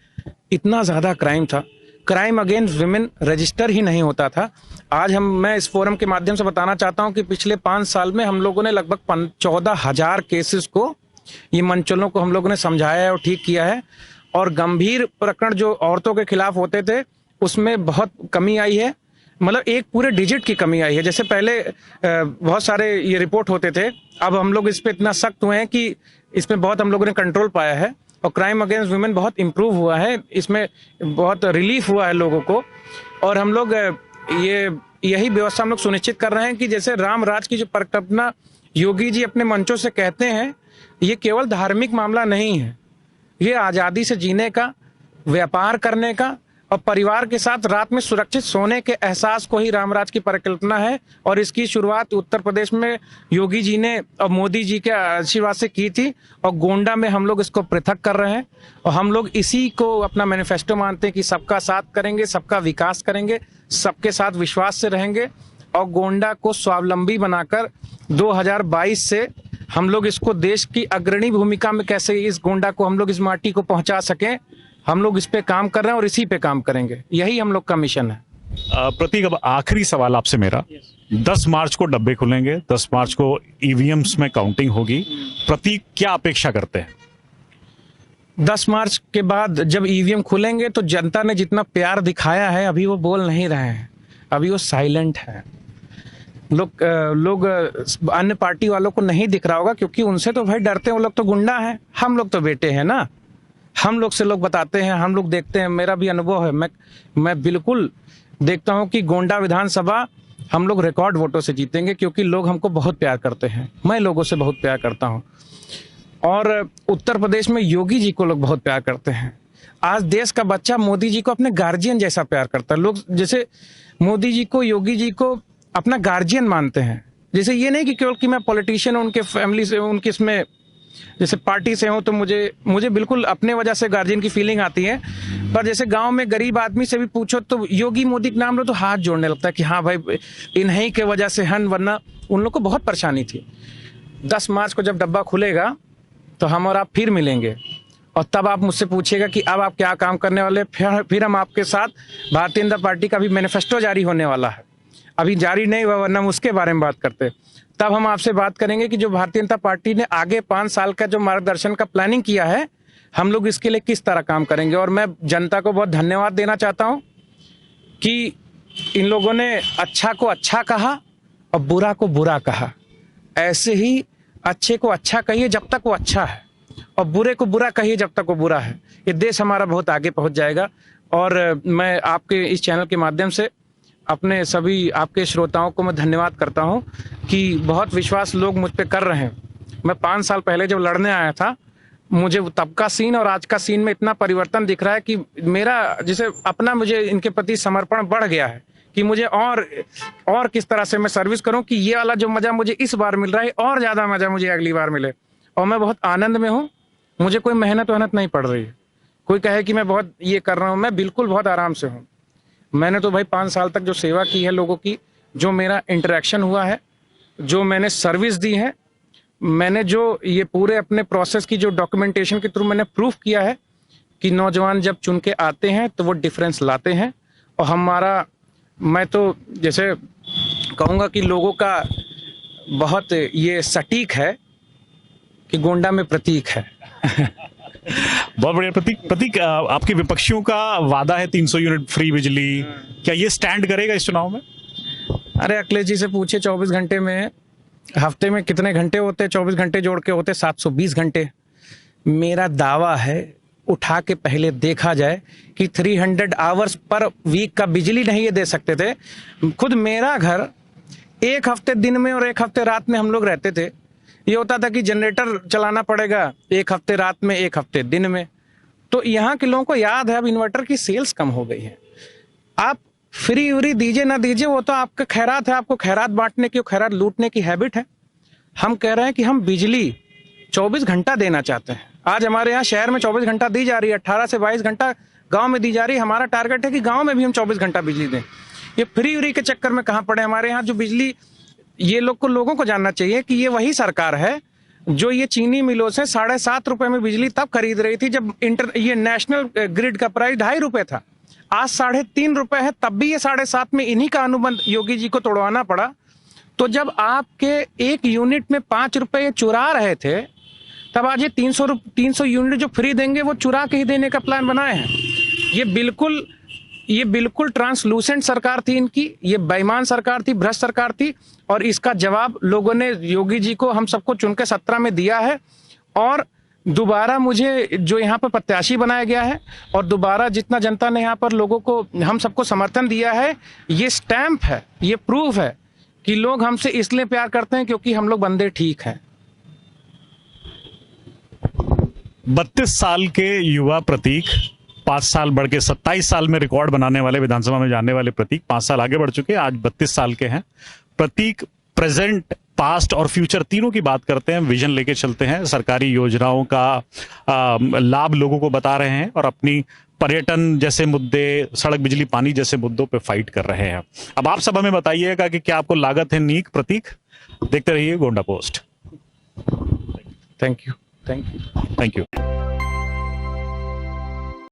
इतना ज्यादा क्राइम था, क्राइम अगेंस्ट विमेन रजिस्टर ही नहीं होता था। आज मैं इस फोरम के माध्यम से बताना चाहता हूं कि पिछले 5 साल में हम लोगों ने लगभग 14,000 केसेस को, ये मंचलों को हम लोगों ने समझाया है और ठीक किया है। और गंभीर प्रकरण जो औरतों के खिलाफ होते थे उसमें बहुत कमी आई है, मतलब एक पूरे डिजिट की कमी आई है। जैसे पहले बहुत सारे ये रिपोर्ट होते थे, अब हम लोग इस पे इतना सख्त हुए हैं कि इसमें बहुत हम लोगों ने कंट्रोल पाया है और क्राइम अगेंस्ट वुमेन बहुत इम्प्रूव हुआ है, इसमें बहुत रिलीफ हुआ है लोगों को। और हम लोग यही व्यवस्था हम लोग सुनिश्चित कर रहे हैं कि जैसे राम राज की जो परिकल्पना योगी जी अपने मंचों से कहते हैं, ये केवल धार्मिक मामला नहीं है, ये आज़ादी से जीने का, व्यापार करने का और परिवार के साथ रात में सुरक्षित सोने के एहसास को ही रामराज की परिकल्पना है। और इसकी शुरुआत उत्तर प्रदेश में योगी जी ने और मोदी जी के आशीर्वाद से की थी और गोंडा में हम लोग इसको पृथक कर रहे हैं। और हम लोग इसी को अपना मैनिफेस्टो मानते हैं कि सबका साथ करेंगे, सबका विकास करेंगे, सबके साथ विश्वास से रहेंगे और गोंडा को स्वावलंबी बनाकर 2022 से हम लोग इसको देश की अग्रणी भूमिका में कैसे इस गोंडा को हम लोग इस माटी को पहुंचा सकें, हम लोग इस पे काम कर रहे हैं और इसी पे काम करेंगे। यही हम लोग का मिशन है। प्रतीक, अब आखिरी सवाल आपसे मेरा, 10 मार्च को डब्बे खुलेंगे, 10 मार्च को ईवीएम्स में काउंटिंग होगी, प्रतीक क्या अपेक्षा करते हैं? 10 मार्च के बाद जब ईवीएम खुलेंगे तो जनता ने जितना प्यार दिखाया है, अभी वो बोल नहीं रहे हैं, अभी वो साइलेंट है। लोग अन्य पार्टी वालों को नहीं दिख रहा होगा क्योंकि उनसे तो भाई डरते हैं, वो लोग तो गुंडा हैं, हम लोग तो बेटे हैं ना, हम लोग से लोग बताते हैं, हम लोग देखते हैं। मेरा भी अनुभव है, मैं बिल्कुल देखता हूं कि गोंडा विधानसभा हम लोग रिकॉर्ड वोटों से जीतेंगे क्योंकि लोग हमको बहुत प्यार करते हैं, मैं लोगों से बहुत प्यार करता हूं। और उत्तर प्रदेश में योगी जी को लोग बहुत प्यार करते हैं। आज देश का बच्चा मोदी जी को अपने गार्जियन जैसा प्यार करता है। लोग जैसे मोदी जी को, योगी जी को अपना गार्जियन मानते हैं। जैसे ये नहीं कि केवल कि मैं पॉलिटिशियन हूं, उनके फैमिली से, उनके इसमें जैसे पार्टी से हूं, तो मुझे बिल्कुल अपने वजह से गार्जियन की फीलिंग आती है। पर जैसे गांव में गरीब आदमी से भी पूछो तो योगी मोदी का नाम लो तो हाथ जोड़ने लगता है कि हाँ भाई इन्हीं के वजह से हन, वरना उन लोग को बहुत परेशानी थी। 10 मार्च को जब डब्बा खुलेगा तो हम और आप फिर मिलेंगे, और तब आप मुझसे पूछिएगा कि अब आप क्या काम करने वाले। फिर हम आपके साथ भारतीय जनता पार्टी का भी मैनिफेस्टो जारी होने वाला है, अभी जारी नहीं हुआ, वरना हम उसके बारे में बात करते। तब हम आपसे बात करेंगे कि जो भारतीय जनता पार्टी ने आगे 5 साल का जो मार्गदर्शन का प्लानिंग किया है, हम लोग इसके लिए किस तरह काम करेंगे। और मैं जनता को बहुत धन्यवाद देना चाहता हूं कि इन लोगों ने अच्छा को अच्छा कहा और बुरा को बुरा कहा। ऐसे ही अच्छे को अच्छा कहिए जब तक वो अच्छा है, और बुरे को बुरा कहिए जब तक वो बुरा है। ये देश हमारा बहुत आगे पहुंच जाएगा। और मैं आपके इस चैनल के माध्यम से अपने सभी आपके श्रोताओं को मैं धन्यवाद करता हूं कि बहुत विश्वास लोग मुझ पे कर रहे हैं। मैं 5 साल पहले जब लड़ने आया था, मुझे तब का सीन और आज का सीन में इतना परिवर्तन दिख रहा है कि मेरा जैसे अपना मुझे इनके प्रति समर्पण बढ़ गया है कि मुझे और किस तरह से मैं सर्विस करूं कि ये वाला जो मजा मुझे इस बार मिल रहा है और ज्यादा मजा मुझे अगली बार मिले। और मैं बहुत आनंद में हूं, मुझे कोई मेहनत नहीं पड़ रही है। कोई कहे कि मैं बहुत ये कर रहा हूं, मैं बिल्कुल बहुत आराम से हूं। मैंने तो भाई 5 साल तक जो सेवा की है लोगों की, जो मेरा इंटरेक्शन हुआ है, जो मैंने सर्विस दी है, मैंने जो ये पूरे अपने प्रोसेस की जो डॉक्यूमेंटेशन के थ्रू मैंने प्रूफ किया है कि नौजवान जब चुन के आते हैं तो वो डिफरेंस लाते हैं। और मैं तो जैसे कहूँगा कि लोगों का बहुत ये सटीक है कि गोंडा में प्रतीक है। बहुत बढ़िया। प्रतीक, आपके विपक्षियों का वादा है 300 यूनिट फ्री बिजली, क्या ये स्टैंड करेगा इस चुनाव में? अरे अखिलेश जी से पूछे 24 घंटे में, हफ्ते में कितने घंटे होते? 24 घंटे जोड़ के होते 720 घंटे। मेरा दावा है, उठा के पहले देखा जाए कि 300 आवर्स पर वीक का बिजली नहीं ये दे सकते थे। खुद मेरा घर 1 हफ्ते दिन में और 1 हफ्ते रात में हम लोग रहते थे। ये होता था कि जनरेटर चलाना पड़ेगा 1 हफ्ते रात में 1 हफ्ते दिन में। तो यहाँ के लोगों को याद है अब इन्वर्टर की सेल्स कम हो गई है। आप फ्री उरी दीजिए ना दीजिए वो तो आपका खैरात है, आपको खैरात बांटने की, खैरात लूटने की हैबिट है। हम कह रहे हैं कि हम बिजली 24 घंटा देना चाहते हैं। आज हमारे यहाँ शहर में 24 घंटा दी जा रही है, 18 से 22 घंटा गांव में दी जा रही है। हमारा टारगेट है कि गांव में भी हम 24 घंटा बिजली दें। ये फ्री उरी के चक्कर में कहाँ पड़े हमारे यहाँ जो बिजली, ये लोगों को जानना चाहिए कि ये वही सरकार है जो ये चीनी मिलों से 7.5 रुपए में बिजली तब खरीद रही थी जब ये नेशनल ग्रिड का प्राइस 2.5 रुपए था। आज 3.5 रुपए है, तब भी ये 7.5 में इन्हीं का अनुबंध योगी जी को तोड़वाना पड़ा। तो जब आपके 1 यूनिट में 5 रुपए ये चुरा रहे थे, तब आज ये 300 यूनिट जो फ्री देंगे वो चुरा के ही देने का प्लान बनाए हैं। ये बिल्कुल ट्रांसलूसेंट सरकार थी इनकी, ये बेईमान सरकार थी, भ्रष्ट सरकार थी। और इसका जवाब लोगों ने योगी जी को, हम सबको चुन के 17 में दिया है। और दोबारा मुझे जो यहाँ पर प्रत्याशी बनाया गया है और दोबारा जितना जनता ने यहाँ पर लोगों को, हम सबको समर्थन दिया है, ये स्टैंप है, ये प्रूफ है कि लोग हमसे इसलिए प्यार करते हैं क्योंकि हम लोग बंदे ठीक हैं। 32 साल के युवा प्रतीक, 5 साल बढ़ के 27 साल में रिकॉर्ड बनाने वाले, विधानसभा में जाने वाले प्रतीक 5 साल आगे बढ़ चुके हैं, आज 32 साल के हैं। प्रतीक प्रेजेंट, पास्ट और फ्यूचर तीनों की बात करते हैं, विजन लेके चलते हैं, सरकारी योजनाओं का लाभ लोगों को बता रहे हैं और अपनी पर्यटन जैसे मुद्दे, सड़क बिजली पानी जैसे मुद्दों पे फाइट कर रहे हैं। अब आप सब हमें बताइएगा कि क्या आपको लागत है नीक प्रतीक? देखते रहिए Gonda post. Thank you. Thank you.